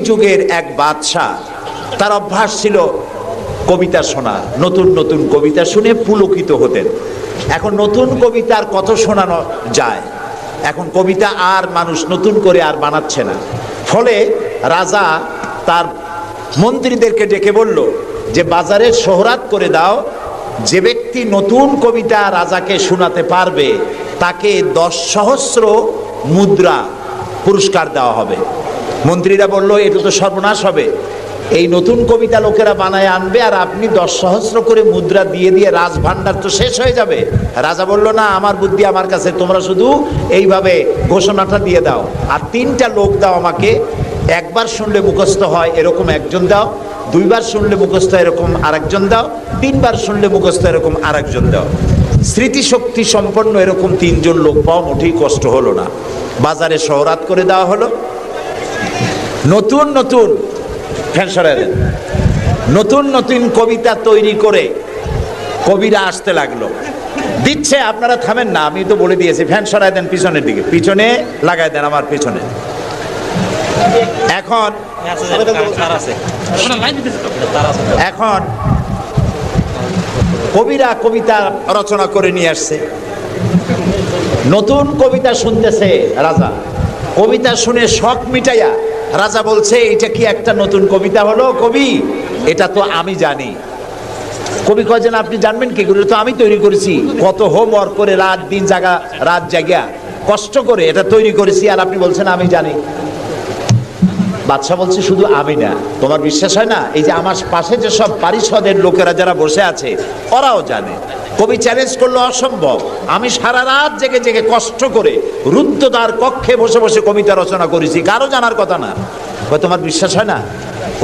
যুগের এক বাদশাহ, তার অভ্যাস ছিল কবিতা শোনা, নতুন নতুন কবিতা শুনে পুলকিত হতেন। এখন নতুন কবিতার কত শোনানো যায়, এখন কবিতা আর মানুষ নতুন করে আর বানাচ্ছে না। ফলে রাজা তার মন্ত্রীদেরকে ডেকে বলল যে বাজারে শোহরাত করে দাও, যে ব্যক্তি নতুন কবিতা রাজাকে শোনাতে পারবে তাকে 10 সহস্র মুদ্রা পুরস্কার দেওয়া হবে। মন্ত্রীরা বলল এটা তো সর্বনাশ হবে, এই নতুন কবিতা লোকেরা বানায় আনবে আর আপনি 10 সহস্র করে মুদ্রা দিয়ে দিয়ে রাজভাণ্ডার তো শেষ হয়ে যাবে। রাজা বলল না, আমার বুদ্ধি আমার কাছে, তোমরা শুধু এইভাবে ঘোষণাটা দিয়ে দাও আর 3টা লোক দাও আমাকে, একবার শুনলে মুখস্থ হয় এরকম একজন দাও, 2বার শুনলে মুখস্থ এরকম আরেকজন দাও, 3বার শুনলে মুখস্থ এরকম আরেকজন দাও। স্মৃতিশক্তি সম্পন্ন এরকম 3 জন লোক পাওয়া মোটেই কষ্ট হলো না। বাজারে শোহরাত করে দেওয়া হলো। নতুন নতুন নতুন নতুন কবিতা তৈরি করে কবিরা আসতে লাগলো, দিচ্ছে। আপনারা থামেন না, আমি তো বলে দিয়েছি, ফ্যান সরাই দেন পিছনের দিকে, পিছনে লাগাই দেন আমার পিছনে। এখন কবিরা কবিতা রচনা করে নিয়ে আসছে, নতুন কবিতা শুনতেছে রাজা। কবিতা শুনে শখ মিটাইয়া রাজা বলছে এটা কি একটা নতুন কবিতা হলো কবি, এটা তো আমি জানি। কবি কয়েছেন আপনি জানবেন কি করে, তো আমি তৈরি করেছি, কত হোমওয়ার্ক করে রাত জাগা কষ্ট করে এটা তৈরি করেছি, আর আপনি বলছেন আমি জানি। বাদশা বলছে শুধু আমি না, তোমার বিশ্বাস হয় না, এই যে আমার পাশে যে সব পারিষদের লোকেরা যারা বসে আছে ওরাও জানে। কবি চ্যালেঞ্জ করলো অসম্ভব, আমি সারা রাত জেগে জেগে কষ্ট করে রুদ্ধদ্বার কক্ষে বসে বসে কবিতা রচনা করেছি, কারো জানার কথা না। তোমার বিশ্বাস হয় না,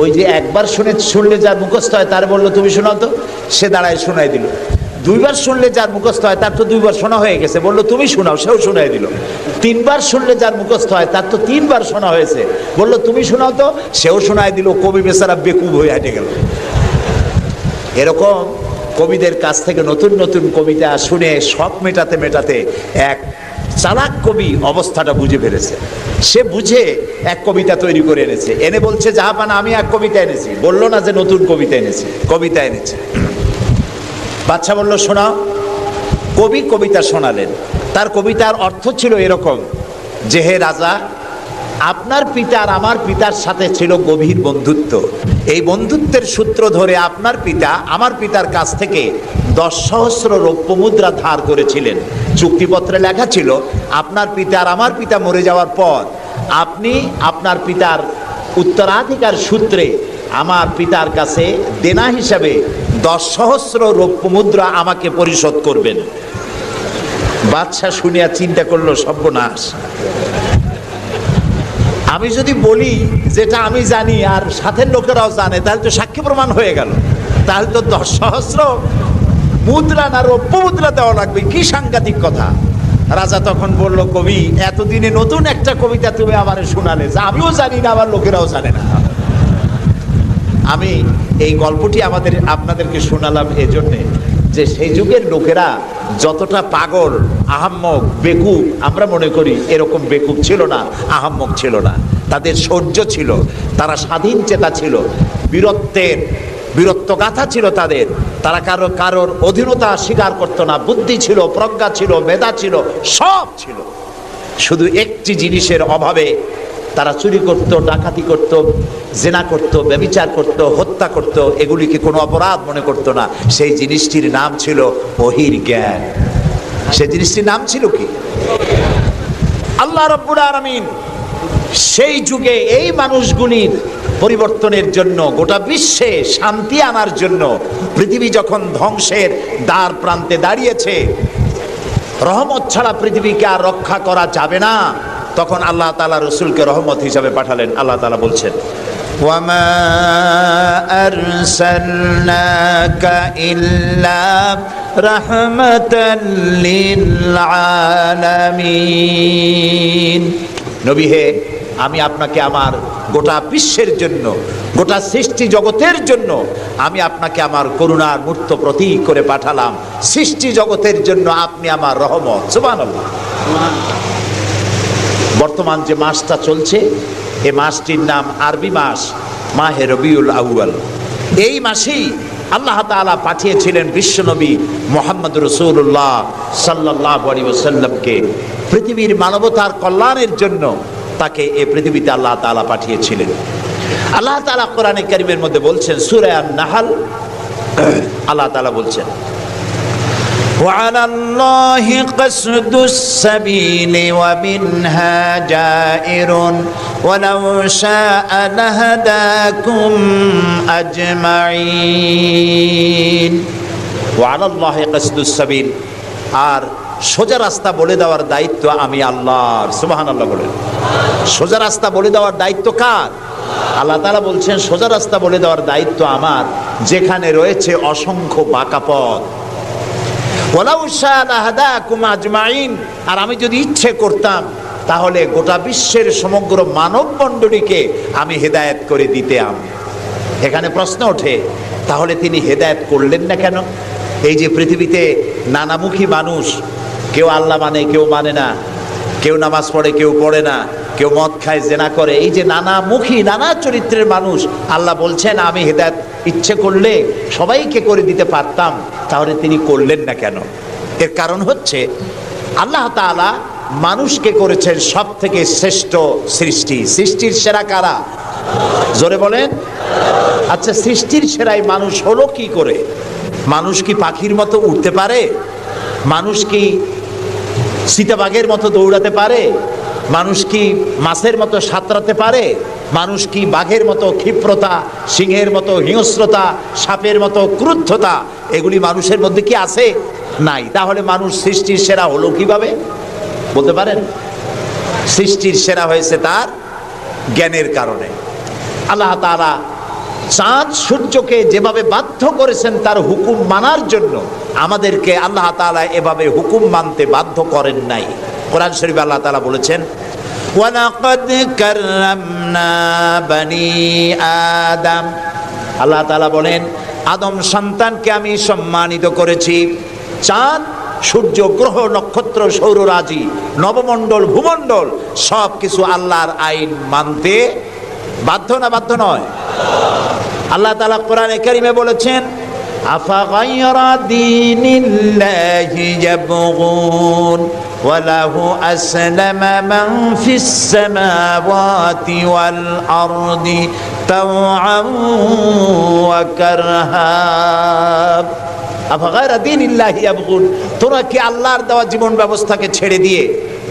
ওই যে একবার শুনলে যার মুখস্থ হয় তার বললো তুমি শোনাও তো, সে দাঁড়ায় শোনাই দিল। 2বার শুনলে যার মুখস্থ হয় তার তো 2বার শোনা হয়ে গেছে, বললো তুমি শোনাও, সেও শোনাই দিল। 3বার শুনলে যার মুখস্থ হয় তার তো 3বার শোনা হয়েছে, বললো তুমি শোনাও তো, সেও শোনাই দিল। কবি বেচারা বেকুব হয়ে হেঁটে গেল। এরকম কবিদের কাছ থেকে নতুন নতুন কবিতা শুনে শখ মেটাতে মেটাতে এক চালাক কবি অবস্থাটা বুঝে ফেলেছে। সে বুঝে এক কবিতা তৈরি করে এনেছে, এনে বলছে জাহাপানা আমি এক কবিতা এনেছি। বললো না যে নতুন কবিতা এনেছি, কবিতা এনেছে। বাদশা বলল শোনাও। কবি কবিতা শোনালেন। তার কবিতার অর্থ ছিল এরকম যে হে রাজা, আপনার পিতা আর আমার পিতার সাথে ছিল গভীর বন্ধুত্ব। এই বন্ধুত্বের সূত্র ধরে আপনার পিতা আমার পিতার কাছ থেকে 10 সহস্র রৌপ্য মুদ্রা ধার করেছিলেন। চুক্তিপত্রে লেখা ছিল আপনার পিতা আর আমার পিতা মরে যাওয়ার পর আপনি আপনার পিতার উত্তরাধিকার সূত্রে আমার পিতার কাছে দেনা হিসাবে 10 সহস্র রৌপ্য মুদ্রা আমাকে পরিশোধ করবেন। বাদশা শুনিয়া চিন্তা করলো সর্বনাশ, আমি যদি বলি যেটা আমি জানি আর সাথের লোকেরাও জানে তাহলে তো সাক্ষী প্রমাণ হয়ে গেল, তাহলে তো 10 সহস্র মুদ্রা না রৌপ্য মুদ্রা দেওয়া লাগবে, কি সাংঘাতিক কথা। রাজা তখন বলল কবি এতদিনে নতুন একটা কবিতা তুমি আমার শোনালে, যা আমিও জানি না আমার লোকেরাও জানে না। আমি এই গল্পটি আপনাদেরকে শোনালাম এজন্যে যে সেই যুগের লোকেরা যতটা পাগল, আহাম্মক, বেকুব আমরা মনে করি, এরকম বেকুব ছিল না, আহাম্মক ছিল না। তাদের শৌর্য ছিল, তারা স্বাধীন চেতা ছিল, বীরত্বগাথা ছিল তাদের। তারা কারোর অধীনতা স্বীকার করতো না, বুদ্ধি ছিল, প্রজ্ঞা ছিল, মেধা ছিল, সব ছিল। শুধু একটি জিনিসের অভাবে তারা চুরি করত, ডাকাতি করত, জেনা করত, ব্যভিচার করত, হত্যা করত, এগুলিকে কোনো অপরাধ মনে করত না। সেই জিনিসটির নাম ছিল ওহীর জ্ঞান। সেই জিনিসটির নাম ছিল কি? আল্লাহ রাব্বুল আলামিন সেই যুগে এই মানুষগুলির পরিবর্তনের জন্য, গোটা বিশ্বে শান্তি আনার জন্য, পৃথিবী যখন ধ্বংসের দ্বার প্রান্তে দাঁড়িয়েছে, রহমত ছাড়া পৃথিবীকে আর রক্ষা করা যাবে না, তখন আল্লাহ তাআলা রাসূলকে রহমত হিসাবে পাঠালেন। আল্লাহ তাআলা বলছেন ওয়ামা আরসালনাকা ইল্লা রাহমাতাল লিল আলামিন। নবী হে, আমি আপনাকে আমার গোটা বিশ্বের জন্য, গোটা সৃষ্টি জগতের জন্য আমি আপনাকে আমার করুণার মূর্ত প্রতীক করে পাঠালাম। সৃষ্টি জগতের জন্য আপনি আমার রহমত। সুবহানাল্লাহ। বর্তমান যে মাসটা চলছে এ মাসটির নাম আরবি মাস মাহে রবিউল আউয়াল। এই মাসেই আল্লাহ তাআলা পাঠিয়েছিলেন বিশ্বনবী মুহাম্মদ রাসূলুল্লাহ সাল্লাল্লাহু আলাইহি ওয়াসাল্লামকে পৃথিবীর মানবতার কল্যাণের জন্য। তাকে এই পৃথিবীতে আল্লাহ তাআলা পাঠিয়েছিলেন। আল্লাহ তাআলা কোরআনে কারীমের মধ্যে বলছেন সূরা আন-নাহল, আল্লাহ তাআলা বলছেন وعلى الله قصد السبيل ومنها جائر ولو شاء لهداكم أجمعين وعلى الله قصد السبيل। আর সোজা রাস্তা বলে দেওয়ার দায়িত্ব আমি আল্লাহর। সুবহানাল্লাহ বলেন। সোজা রাস্তা বলে দেওয়ার দায়িত্ব কার? আল্লাহ তাআলা বলছেন সোজা রাস্তা বলে দেওয়ার দায়িত্ব আমার, যেখানে রয়েছে অসংখ্য বাঁকা পথ। ওয়ালাউ শাআ লাহাদাকুম আজমাইন। আর আমি যদি ইচ্ছে করতাম তাহলে গোটা বিশ্বের সমগ্র মানব মণ্ডলীকে আমি হেদায়েত করে দিতাম। এখানে প্রশ্ন ওঠে, তাহলে তিনি হেদায়েত করলেন না কেন? এই যে পৃথিবীতে নানামুখী মানুষ, কেউ আল্লাহ মানে কেউ মানে না, কেউ নামাজ পড়ে কেউ পড়ে না, কেউ মদ খায় জেনা করে, এই যে নানামুখী নানা চরিত্রের মানুষ, আল্লাহ বলছেন আমি হেদায়েত ইচ্ছে করলে সবাইকে করে দিতে পারতাম, তাহলে তিনি করলেন না কেন? এর কারণ হচ্ছে আল্লাহ তাআলা মানুষকে করেছেন সব থেকে শ্রেষ্ঠ সৃষ্টি। সৃষ্টির সেরা কারা? জোরে বলেন। আচ্ছা, সৃষ্টির সেরাই মানুষ হলো কি করে? মানুষ কি পাখির মতো উড়তে পারে? মানুষ কি চিতাবাঘের মতো দৌড়াতে পারে? মানুষ কি মাছের মতো সাঁতরাতে পারে? মানুষ কি বাঘের মতো ক্ষিপ্রতা, সিংহের মতো হিংস্রতা, সাপের মতো ক্রুদ্ধতা এগুলি মানুষের মধ্যে কি আছে? নাই। তাহলে মানুষ সৃষ্টির সেরা হলো কিভাবে বলতে পারেন? সৃষ্টির সেরা হয়েছে তার জ্ঞানের কারণে। আল্লাহ তাআলা চাঁদ সূর্যকে যেভাবে বাধ্য করেছেন তার হুকুম মানার জন্য, আমাদেরকে আল্লাহ তাআলা এভাবে হুকুম মানতে বাধ্য করেন নাই। কোরআন শরীফে আল্লাহ তাআলা বলেছেন ওয়ালাকাদ কাররামনা বানি আদম। আল্লাহ তাআলা বলেন আদম সন্তানকে আমি সম্মানিত করেছি। চাঁদ, সূর্য, গ্রহ, নক্ষত্র, সৌররাজি, নবমণ্ডল, ভূমণ্ডল সব কিছু আল্লাহর আইন মানতে বাধ্য না বাধ্য নয়? আল্লাহ তাআলা কোরআনে কারীমে বলেছেন আফাগায়রা দীনিল্লাহি ইয়াবগুন ওয়া লাহু আসলামা মান ফিস সামাওয়াতি ওয়াল আরদি তাওআন ওয়া কারহা। আফাগায়রা দীনিল্লাহি ইয়াবগুন, তোরা কি আল্লাহর দেওয়া জীবন ব্যবস্থাকে ছেড়ে দিয়ে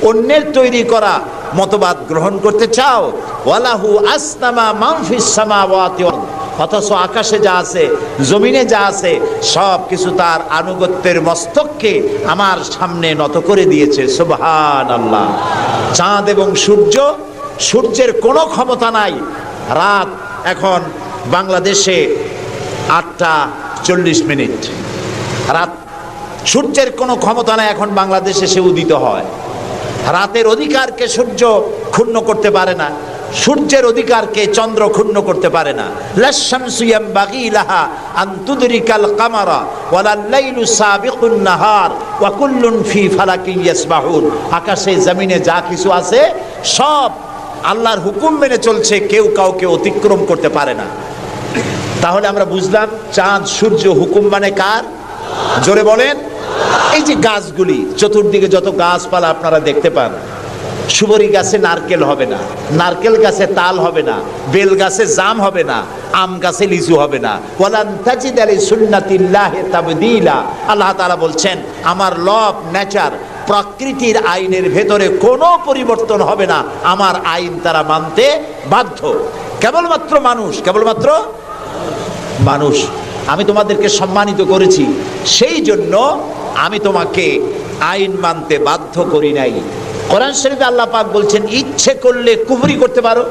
অন্যের তৈরি করা মতবাদ গ্রহণ করতে চাও? ওয়ালাহু আসলামা মান ফিস সামাওয়াতি ওয়াল, অথচ আকাশে যা আছে জমিনে যা আছে সব কিছু তার আনুগত্যের মস্তককে আমার সামনে নত করে দিয়েছে। সুবহানাল্লাহ। চাঁদ এবং সূর্য, সূর্যের কোনো ক্ষমতা নাই। রাত এখন বাংলাদেশে 8:40, রাত, সূর্যের কোনো ক্ষমতা নাই এখন বাংলাদেশে সে উদিত হয়। রাতের অধিকারকে সূর্য ক্ষুণ্ণ করতে পারে না, সূর্যের অধিকারকে চন্দ্র ক্ষুণ্ণ করতে পারে না। লাশ-শামসু ইয়ামবাগি লাহা আন তুদরিকাল কামারা ওয়ালাল লাইলু সাবিকুন নাহার ওয়া কুল্লুন ফি ফালাকিন ইয়াসবাহুন। আকাশে জমিনে যা কিছু আছে সব আল্লাহর হুকুম মেনে চলছে, কেউ কাউকে অতিক্রম করতে পারে না। তাহলে আমরা বুঝলাম চাঁদ সূর্য হুকুম মানে কার? জোরে বলেন। এই যে গাছগুলি, চতুর্দিকে যত গাছপালা আপনারা দেখতে পান, সুবরি গাছে নারকেল হবে না, নারকেল গাছে তাল হবে না, বেল গাছে জাম হবে না, আম গাছে লিচু হবে না। ওয়ালান তাজিদা লিসুন্নাতিল্লাহি তাবদীলা। আল্লাহ তাআলা বলছেন আমার লব, নেচার, প্রকৃতির আইনের ভেতরে কোনো পরিবর্তন হবে না, আমার আইন তারা মানতে বাধ্য। কেবলমাত্র মানুষ, কেবলমাত্র মানুষ। আমি তোমাদেরকে সম্মানিত করেছি, সেই জন্য আমি তোমাকে আইন মানতে বাধ্য করি নাই। কোরআন শরীফে আল্লাহ পাক বলছেন ইচ্ছে করলে কুফরি করতে পারো,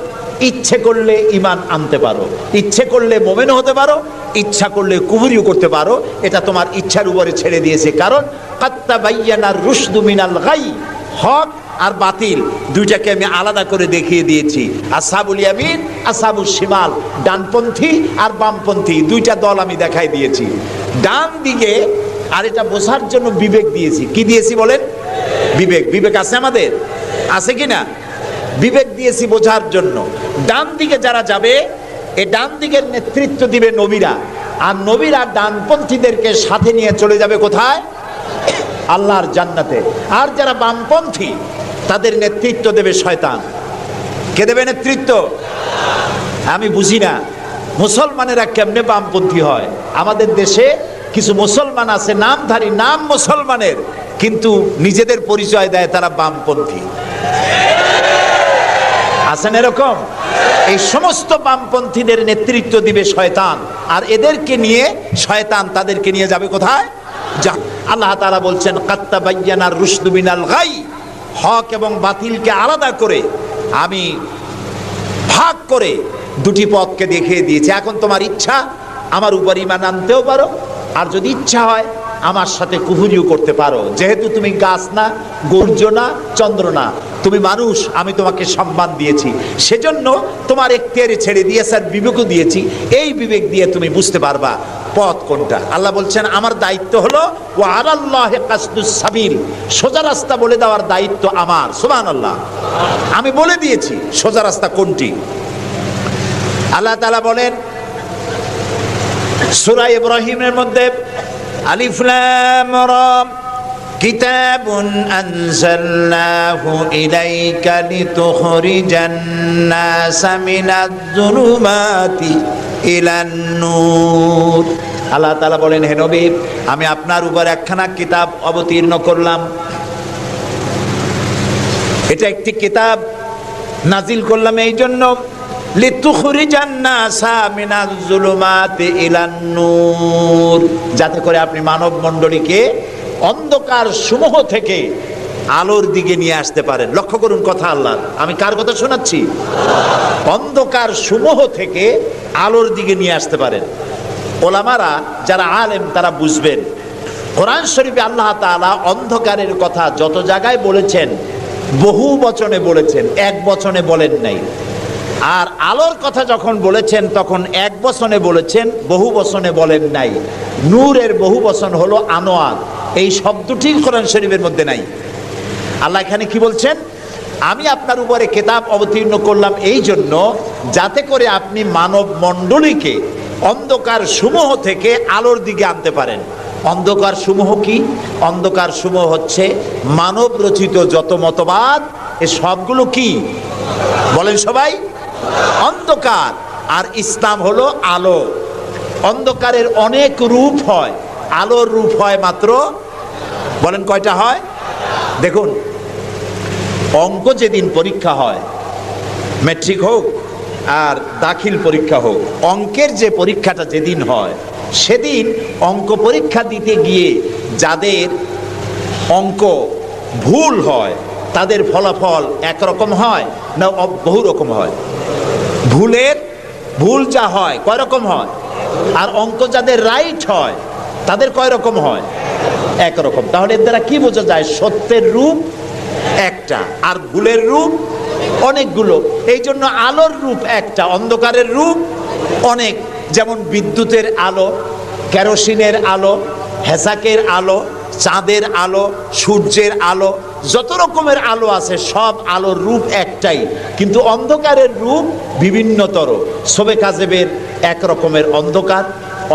ইচ্ছে করলে ঈমান আনতে পারো, ইচ্ছে করলে মুমিন হতে পারো, ইচ্ছা করলে কুফরিও করতে পারো। এটা তোমার ইচ্ছার উপরে ছেড়ে দিয়েছে। কারণ কাদ তাবায়্যানার রুশদু মিনাল গাই, হক আর বাতিল দুইটাকে আমি আলাদা করে দেখিয়ে দিয়েছি। আসহাবুল ইয়ামিন, আসহাবুশ শিমাল, ডানপন্থী আর বামপন্থী দুইটা দল আমি দেখাই দিয়েছি। ডান দিকে, আর এটা বোঝার জন্য বিবেক দিয়েছি। কি দিয়েছি বলেন? বিবেক। বিবেক আছে আমাদের? আছে কি না? বিবেক দিয়েছি বোঝার জন্য। ডান দিকে যারা যাবে, এই ডান দিকের নেতৃত্ব দিবে নবীরা, আর নবীরা ডানপন্থীদেরকে সাথে নিয়ে চলে যাবে কোথায়? আল্লাহর জান্নাতে। আর যারা বামপন্থী, তাদের নেতৃত্ব দেবে শয়তান। কে দেবে নেতৃত্ব? আমি বুঝি না মুসলমানেরা কেমনে বামপন্থী হয়। আমাদের দেশে কিছু মুসলমান আছে নামধারী, নাম মুসলমানের, কিন্তু নিজেদের পরিচয় দেয় তারা বামপন্থী। আছেন এরকম? এই সমস্ত বামপন্থীদের নেতৃত্ব দিবে শয়তান, আর এদেরকে নিয়ে শয়তান তাদেরকে নিয়ে যাবে কোথায়? আল্লাহ তাআলা বলছেন কাত্তাবায়্যানার রুশদু মিনাল গাই, হক এবং বাতিলকে আলাদা করে আমি ভাগ করে দুটি পথকে দেখিয়ে দিয়েছি। এখন তোমার ইচ্ছা আমার উপর ঈমান আনতেও পারো, আর যদি ইচ্ছা হয় আমার সাথে কুফরিও করতে পারো। যেহেতু তুমি গাছ না, গর্জ না, চন্দ্র না, তুমি মানুষ, আমি তোমাকে সম্মান দিয়েছি, সেজন্য তোমার এখতিয়ারে ছেড়ে দিয়েছি আর বিবেকও দিয়েছি। এই বিবেক দিয়ে তুমি বুঝতে পারবা পথ কোনটা। আল্লাহ বলছেন আমার দায়িত্ব হলো ওয়া আলাল্লাহি কাসদুস সাবিল, সোজা রাস্তা বলে দেওয়ার দায়িত্ব আমার। সুবহানাল্লাহ, আমি বলে দিয়েছি সোজা রাস্তা কোনটি। আল্লাহ তাআলা বলেন সূরা ইব্রাহিমের মধ্যে আলিফ লাম রা কিতাবুন আনজালনাহু ইলাইকা লিতুখরিজান নাসা মিনাজ যুলুমাতি ইলান নূর। আল্লাহ তাআলা বলেন হে নবী, আমি আপনার উপর একখানা কিতাব অবতীর্ণ করলাম। এটা একটি কিতাব নাজিল করলাম এই জন্য লিতুখরিজান নাসা মিনাজ যুলুমাতি ইলান নূর, যাতে করে আপনি মানব মণ্ডলীকে অন্ধকার সমূহ থেকে আলোর দিকে নিয়ে আসতে পারেন। লক্ষ্য করুন কথা আল্লাহ, আমি কার কথা শোনাচ্ছি? অন্ধকার সমূহ থেকে আলোর দিকে নিয়ে আসতে পারেন। ওলামারা যারা আলেম তারা বুঝবেন, কোরআন শরীফে আল্লাহ তাআলা অন্ধকারের কথা যত জায়গায় বলেছেন বহু বচনে বলেছেন, এক বচনে বলেন নাই। আর আলোর কথা যখন বলেছেন তখন এক বচনে বলেছেন, বহু বচনে বলেন নাই। নূরের বহু বচন হলো আনোয়ার, এই শব্দটি কোরআন শরীফের মধ্যে নাই। আল্লাহ এখানে কি বলছেন? আমি আপনার উপরে কিতাব অবতীর্ণ করলাম এই জন্য যাতে করে আপনি মানব মণ্ডলীকে অন্ধকার সমূহ থেকে আলোর দিকে আনতে পারেন। অন্ধকার সমূহ কি? অন্ধকার সমূহ হচ্ছে মানব রচিত যত মতবাদ, এ সবগুলো কি বলেন সবাই? অন্ধকার। আর ইসলাম হলো আলো। অন্ধকারের অনেক রূপ হয়, আলোর রূপ হয় মাত্র, বলেন কয়টা হয়? দেখুন, অঙ্ক যেদিন পরীক্ষা হয়, ম্যাট্রিক হোক আর দাখিল পরীক্ষা হোক, অঙ্কের যে পরীক্ষাটা যেদিন হয় সেদিন অঙ্ক পরীক্ষা দিতে গিয়ে যাদের অঙ্ক ভুল হয় তাদের ফলাফল একরকম হয় না বহু রকম হয়? ভুল যা হয় কয় রকম হয়, আর অঙ্ক যাদের রাইট হয় তাদের কয় রকম হয়? একরকম। তাহলে এর দ্বারা কি বোঝা যায়? সত্যের রূপ একটা আর ভুলের রূপ অনেকগুলো। এই জন্য আলোর রূপ একটা, অন্ধকারের রূপ অনেক। যেমন বিদ্যুতের আলো, কেরোসিনের আলো, হেসাকের আলো, চাঁদের আলো, সূর্যের আলো, যত রকমের আলো আছে সব আলোর রূপ একটাই, কিন্তু অন্ধকারের রূপ বিভিন্নতর। শবে কাজেবের এক রকমের অন্ধকার,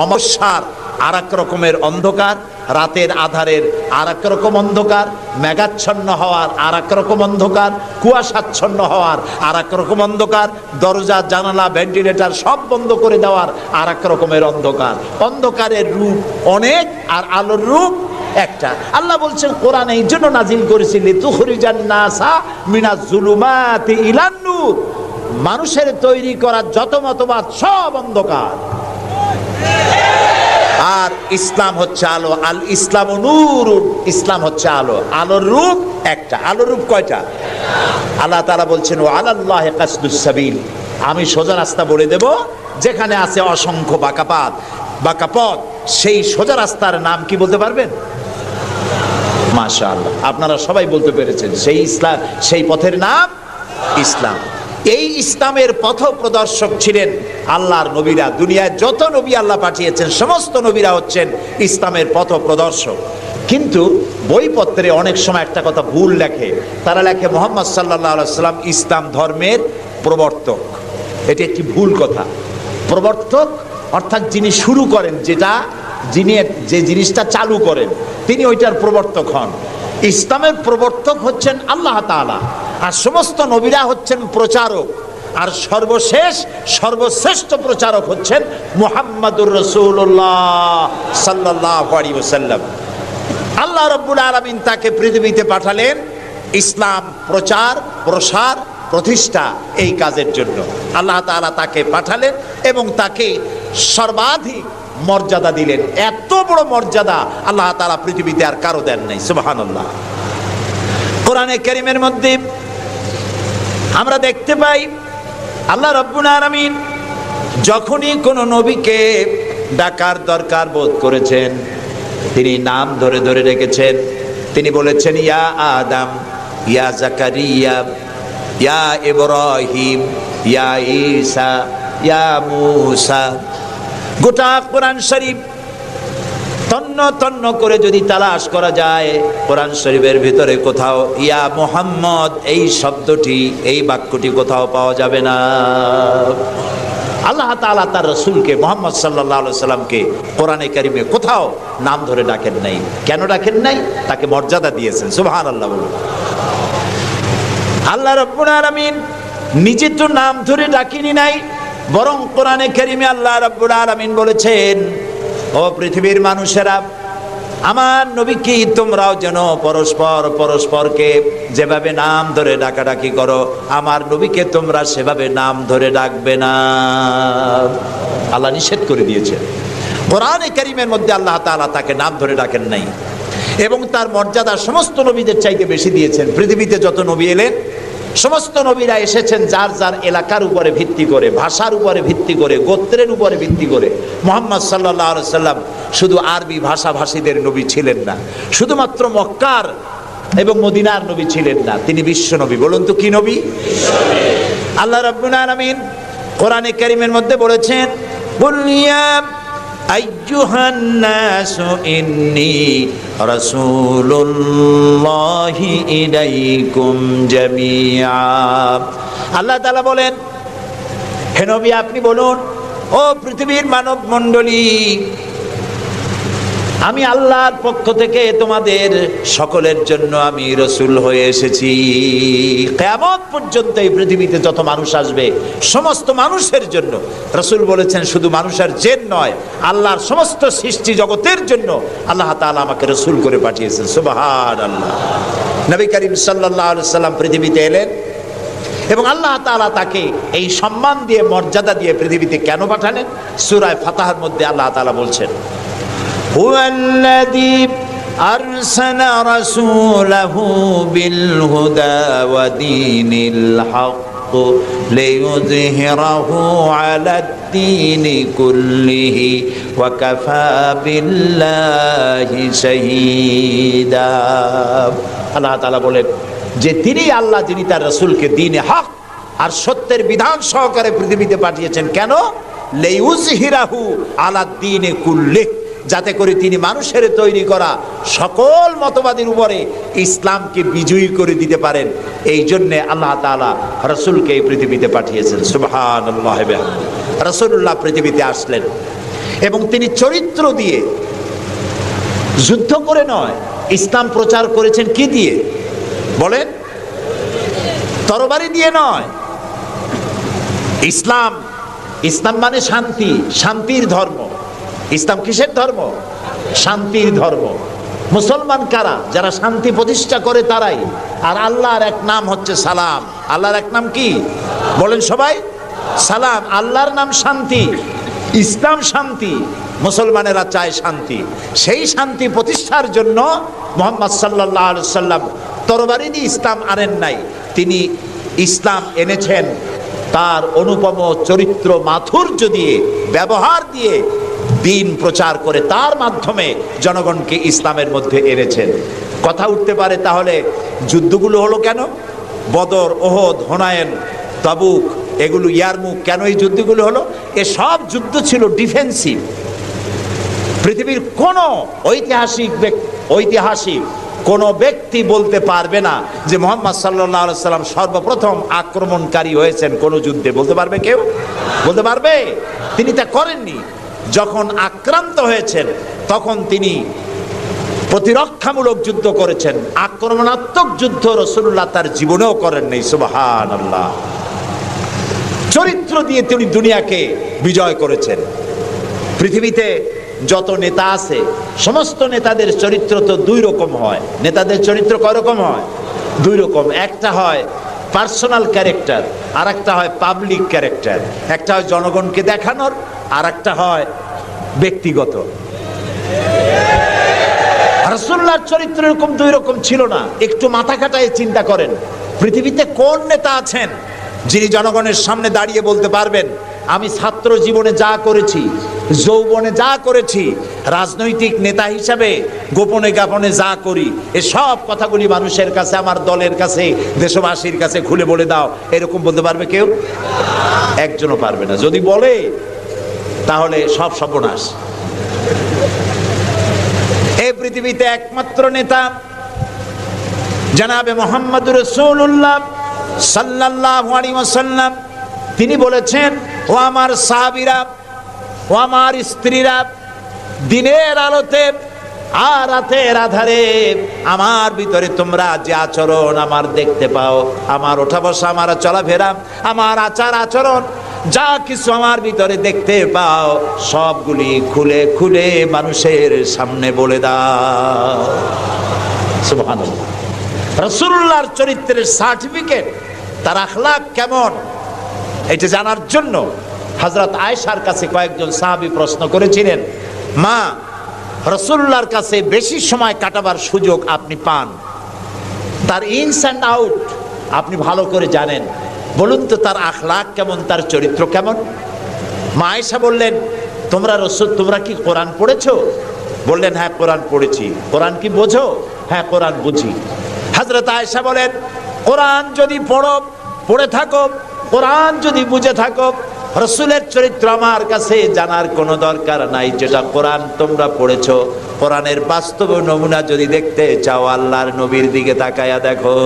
অমাবস্যার আর এক রকমের অন্ধকার, রাতের আধারের আর এক রকম অন্ধকার, মেঘাচ্ছন্ন হওয়ার আর এক রকম অন্ধকার, কুয়াশাচ্ছন্ন হওয়ার আর এক রকম অন্ধকার, দরজা জানালা ভেন্টিলেটর সব বন্ধ করে দেওয়ার আর এক রকমের অন্ধকার। অন্ধকারের রূপ অনেক আর আলোর রূপ একটা। আল্লাহ বলছেন কোরআন এই জন্য নাজিল করেছি লিতুখরিজান নাসা মিনাজ যুলুমাতি ইলান নূর, মানুষের তৈরি করা যত মতবাদ সব অন্ধকার, আর ইসলাম হচ্ছে আলো। আল ইসলাম নূর, ইসলাম হচ্ছে আলো। আলোর রূপ একটা। আলোর রূপ কয়টা? আল্লাহ তাআলা বলছেন ওয়া আলাল্লাহি কাসদুস সাবিল, আমি সোজা রাস্তা বলে দেব যেখানে আছে অসংখ্য বাঁকা পথ। সেই সোজা রাস্তার নাম কি বলতে পারবেন? মাশাআল্লাহ, আপনারা সবাই বলতে পেরেছেন। সেই ইসলাম, সেই পথের নাম ইসলাম। এই ইসলামের পথ প্রদর্শক ছিলেন আল্লাহর নবীরা। দুনিয়ায় যত নবী আল্লাহ পাঠিয়েছেন সমস্ত নবীরা হচ্ছেন ইসলামের পথ প্রদর্শক। কিন্তু বইপত্রে অনেক সময় একটা কথা ভুল লেখে, তারা লেখে মুহাম্মদ সাল্লাল্লাহু আলাইহি সাল্লাম ইসলাম ধর্মের প্রবর্তক। এটি একটি ভুল কথা। প্রবর্তক অর্থাৎ যিনি শুরু করেন, যিনি যে জিনিসটা চালু করেন তিনি ওইটার প্রবর্তক হন। ইসলামের প্রবর্তক হচ্ছেন আল্লাহ তাআলা, আর সমস্ত নবীরা হচ্ছেন প্রচারক, আর সর্বশ্রেষ্ঠ প্রচারক হচ্ছেন মুহাম্মাদুর রাসূলুল্লাহ সাল্লাল্লাহু আলাইহি ওয়াসাল্লাম। আল্লাহ রাব্বুল আলামিন তাকে পৃথিবীতে পাঠালেন ইসলাম প্রচার, প্রসার, প্রতিষ্ঠা এই কাজের জন্য। আল্লাহ তাআলা তাকে পাঠালেন এবং তাকে সর্বাধিক মর্যাদা দিলেন। এত বড় মর্যাদা আল্লাহ তাআলা পৃথিবীতে আর কারো দেন নাই। সুবহানাল্লাহ। কোরআনে কারীমের মধ্যে আমরা দেখতে পাই আল্লাহ রাব্বুল আলামিন যখনই কোনো নবীকে ডাকার দরকার বোধ করেছেন তিনি নাম ধরে ধরে রেখেছেন। তিনি বলেছেন ইয়া আদম, ইয়া জাকারিয়া, ইয়া ইব্রাহিম, ইয়া ঈসা, ইয়া মূসা। গোটা কোরআন শরীফ তন্ন তন্ন করে যদি তালাশ করা যায় কোরআন শরীফের ভিতরে কোথাও ইয়া মুহাম্মদ এই শব্দটি, এই বাক্যটি কোথাও পাওয়া যাবে না। আল্লাহ তাআলা তার রাসূলকে মুহাম্মদ সাল্লাল্লাহু আলাইহি সাল্লামকে কোরআনে কারীমে কোথাও নাম ধরে ডাকেন নাই। কেন ডাকেন নাই? তাকে মর্যাদা দিয়েছেন। সুবহানাল্লাহ বলুন। আল্লাহ রাব্বুল আলামিন নিজে তো নাম ধরে ডাকেনি নাই, বরং কোরআনে কারীমে আল্লাহ রাব্বুল আলামিন বলেছেন ও পৃথিবীর মানুষেরা, আমার নবীকে তোমরাও যেন পরস্পরকে যেভাবে নাম ধরে ডাকাডাকি করো আমার নবীকে তোমরা সেভাবে নাম ধরে ডাকবে না। আল্লাহ নিষেধ করে দিয়েছেন। কোরআনে কারীমের মধ্যে আল্লাহ তাআলা তাকে নাম ধরে ডাকেন নাই এবং তার মর্যাদা সমস্ত নবীদের চাইতে বেশি দিয়েছেন। পৃথিবীতে যত নবী এলেন সমস্ত নবীরা এসেছেন যার যার এলাকার উপরে ভিত্তি করে, ভাষার উপরে ভিত্তি করে, গোত্রের উপরে ভিত্তি করে। মুহাম্মদ সাল্লাল্লাহু আলাইহি সাল্লাম শুধু আরবি ভাষাভাষীদের নবী ছিলেন না, শুধুমাত্র মক্কার এবং মদিনার নবী ছিলেন না, তিনি বিশ্ব নবী। বলুন তো কি নবী? আল্লাহ রাব্বুল আলামিন কোরআনে কারীমের মধ্যে বলেছেন কুল ইয়া আইয়ুহান নাসু ইন্নী রাসূলুল্লাহি ইলাইকুম জামিআ। আল্লাহ তাআলা বলেন হে নবী আপনি বলুন ও পৃথিবীর মানব মণ্ডলী, আমি আল্লাহর পক্ষ থেকে তোমাদের সকলের জন্য আমি রাসূল হয়ে এসেছি। কিয়ামত পর্যন্ত এই পৃথিবীতে যত মানুষ আসবে সমস্ত মানুষের জন্য রাসূল বলেছেন, শুধু মানুষের জেন নয়, আল্লাহর সমস্ত সৃষ্টি জগতের জন্য আল্লাহ তাআলা আমাকে রাসূল করে পাঠিয়েছেন। সুবহানাল্লাহ। নবী করিম সাল্লাল্লাহু আলাইহি সাল্লাম পৃথিবীতে এলেন এবং আল্লাহ তাআলা তাকে এই সম্মান দিয়ে, মর্যাদা দিয়ে পৃথিবীতে কেন পাঠালেন? সূরা ফাতহার মধ্যে আল্লাহ তাআলা বলছেন هو الذي أرسل رسوله بالهدى ودين الحق ليظهره على الدين كله وكفى بالله شهيدا। আল্লাহ তাআলা বলেন যে তিনি আল্লাহ, যিনি তার রাসূলকে দ্বীনে হক আর সত্যের বিধান সহকারে পৃথিবীতে পাঠিয়েছেন। কেন? লিইউযহিরাহু আলা দ্বীনি কুল্লিহি, যাতে করে তিনি মানুষের তৈরি করা সকল মতবাদের উপরে ইসলামকে বিজয়ী করে দিতে পারেন। এই জন্য আল্লাহ তাআলা রাসূলকে এই পৃথিবীতে পাঠিয়েছেন। সুবহানাল্লাহ। রাসূলুল্লাহ পৃথিবীতে আসলেন এবং তিনি চরিত্র দিয়ে, যুদ্ধ করে নয়, ইসলাম প্রচার করেছেন কি দিয়ে বলেন? তরবারি দিয়ে নয়। ইসলাম মানে শান্তি, শান্তির ধর্ম। ইসলাম কিসের ধর্ম? শান্তির ধর্ম। মুসলমান কারা? যারা শান্তি প্রতিষ্ঠা করে তারাই। আর আল্লাহর এক নাম হচ্ছে সালাম। আল্লাহর এক নাম কি বলেন সবাই? সালাম। আল্লাহর নাম শান্তি, ইসলাম শান্তি, মুসলমানেরা চায় শান্তি। সেই শান্তি প্রতিষ্ঠার জন্য মুহাম্মদ সাল্লাল্লাহু আলাইহি সাল্লাম তরবারি দিয়ে ইসলাম আনেন নাই, তিনি ইসলাম এনেছেন তার অনুপম চরিত্র মাধুর্য দিয়ে, ব্যবহার দিয়ে, দিন প্রচার করে তার মাধ্যমে জনগণকে ইসলামের মধ্যে এনেছেন। কথা উঠতে পারে তাহলে যুদ্ধগুলো হলো কেন? বদর, ওহদ, হুনাইন, তাবুক, এগুলো ইয়ারমুক, কেন এই যুদ্ধগুলো হলো? এসব যুদ্ধ ছিল ডিফেন্সিভ। পৃথিবীর কোন ঐতিহাসিক ঐতিহাসিক কোন ব্যক্তি বলতে পারবে না যে মুহাম্মদ সাল্লাল্লাহু আলাইহি সাল্লাম সর্বপ্রথম আক্রমণকারী হয়েছেন কোন যুদ্ধে। বলতে পারবে কেউ? বলতে পারবে? তিনি তা করেননি। যখন আক্রান্ত হয়েছেন তখন তিনি প্রতিরক্ষামূলক যুদ্ধ করেছেন, আক্রমণাত্মক যুদ্ধ রাসূলুল্লাহ তার জীবনেও করেননি। সুবহানাল্লাহ। চরিত্র দিয়ে তিনি দুনিয়াকে বিজয় করেছেন। পৃথিবীতে যত নেতা আছে সমস্ত নেতাদের চরিত্র তো দুই রকম হয়। নেতাদের চরিত্র কয় রকম হয়? দুই রকম। একটা হয় পার্সোনাল ক্যারেক্টার, আর একটা হয় পাবলিক ক্যারেক্টার। একটা হয় জনগণকে দেখানোর, আর একটা হয় ব্যক্তিগত। রাসূলুল্লাহর চরিত্র এরকম দুই রকম ছিল না। একটু মাথা খাটায় চিন্তা করেন, পৃথিবীতে কোন নেতা আছেন যিনি জনগণের সামনে দাঁড়িয়ে বলতে পারবেন আমি ছাত্র জীবনে যা করেছি, যৌবনে যা করেছি, রাজনৈতিক নেতা হিসাবে গোপনে গোপনে যা করি, এসব কথাগুলি মানুষের কাছে, আমার দলের কাছে, দেশবাসীর কাছে খুলে বলে দাও, এরকম বলতে পারবে কেউ? একজনও পারবে না। যদি বলে তাহলে সব সর্বনাশ। এই পৃথিবীতে একমাত্র নেতা জনাবে মুহাম্মদুর রাসূলুল্লাহ সাল্লাল্লাহু আলাইহি ওয়াসাল্লাম। তিনি বলেছেন, ও আমার সাহাবীরা, ও আমার স্ত্রীরা, দিনের আলোতে আর রাতের আধারে আমার ভিতরে তোমরা যে আচরণ আমার দেখতে পাও, আমার ওঠা বসা, আমার চলাফেরা, আমার আচার আচরণ, যা কিছু আমার ভিতরে দেখতে পাও সবগুলি খুলে খুলে মানুষের সামনে বলে দাও। সুবহানাল্লাহ। রাসূলুল্লাহর চরিত্রের সার্টিফিকেট, তার আখলাক কেমন, এটা জানার জন্য হযরত আয়েশার কাছে কয়েকজন সাহাবী প্রশ্ন করেছিলেন, মা, রাসূলুল্লাহর কাছে বেশি সময় কাটাবার সুযোগ আপনি পান, তার ইনস অ্যান্ড আউট আপনি ভালো করে জানেন, বলুন তো তার আখলাক কেমন, তার চরিত্র কেমন? মা আয়েশা বললেন, তোমরা কি কোরআন পড়েছো? বললেন, হ্যাঁ কোরআন পড়েছি। কোরআন কি বোঝো? হ্যাঁ কোরআন বুঝি। হযরত আয়েশা বলেন, কোরআন যদি পড়ে থাকো, কোরআন যদি বুঝে থাকো, রাসূলের চরিত্র আমার কাছে জানার কোনো দরকার নাই। যেটা কোরআন তোমরা পড়েছো, কোরআনের বাস্তব নমুনা যদি দেখতে চাও, আল্লাহর নবীর দিকে তাকায়া দেখো।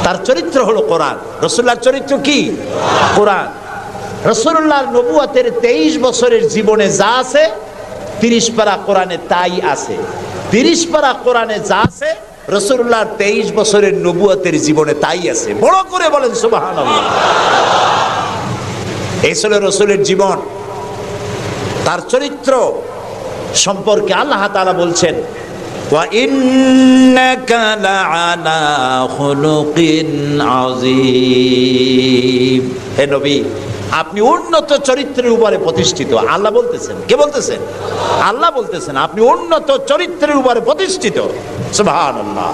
তার চরিত্র হলো কোরআন। রাসূলুল্লাহর চরিত্র কি? কোরআন। রাসূলুল্লাহর নবুয়তের 23 বছরের জীবনে যা আছে 30 পারা কোরআনে তাই আছে। 30 পারা কোরআনে যা আছে রাসূলুল্লাহর 23 বছরের নবুয়তের জীবনে তাই আছে। বড় করে বলেন সুবহানাল্লাহ। এই ছিল রাসূলের জীবন। তার চরিত্র সম্পর্কে আল্লাহ তাআলা বলছেন, ওয়া ইন্নাকা লাআলা খুলুকিন আযীম। হে নবী, আপনি উন্নত চরিত্রের উপরে প্রতিষ্ঠিত। আল্লাহ বলতেছেন। কে বলতেছেন? আল্লাহ বলতেছেন আপনি উন্নত চরিত্রের উপরে প্রতিষ্ঠিত। সুবহানাল্লাহ।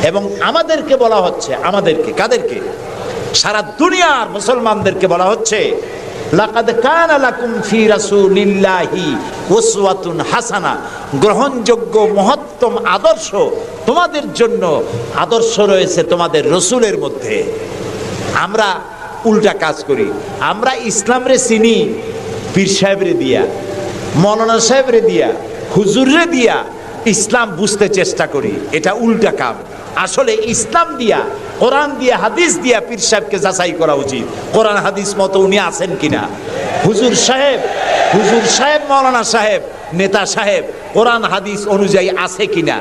এবং আমাদেরকে বলা হচ্ছে, আমাদেরকে, কাদেরকে? সারা দুনিয়ার মুসলমানদেরকে বলা হচ্ছে, লাকাদ কানা লাকুম ফি রাসূলিল্লাহি উসওয়াতুন হাসানা, গ্রহণযোগ্য মহত্তম আদর্শ তোমাদের জন্য আদর্শ রয়েছে তোমাদের রাসূলের মধ্যে। আমরা উল্টা কাজ করি। আমরা ইসলামরে চিনি পীর সাহেবরে দিয়া, মৌলানা সাহেবরে দিয়া, হুজুররে দিয়া ইসলাম বুঝতে চেষ্টা করি। এটা উল্টা কাম। আসলে ইসলাম দিয়া, কোরআন দিয়া, হাদিস দিয়া পীর সাহেবকে যাচাই করা উচিত, কোরআন হাদিস মতো উনি আছেন কিনা। হুজুর সাহেব, মৌলানা সাহেব, নেতা সাহেব কোরআন হাদিস অনুযায়ী আছে কিনা,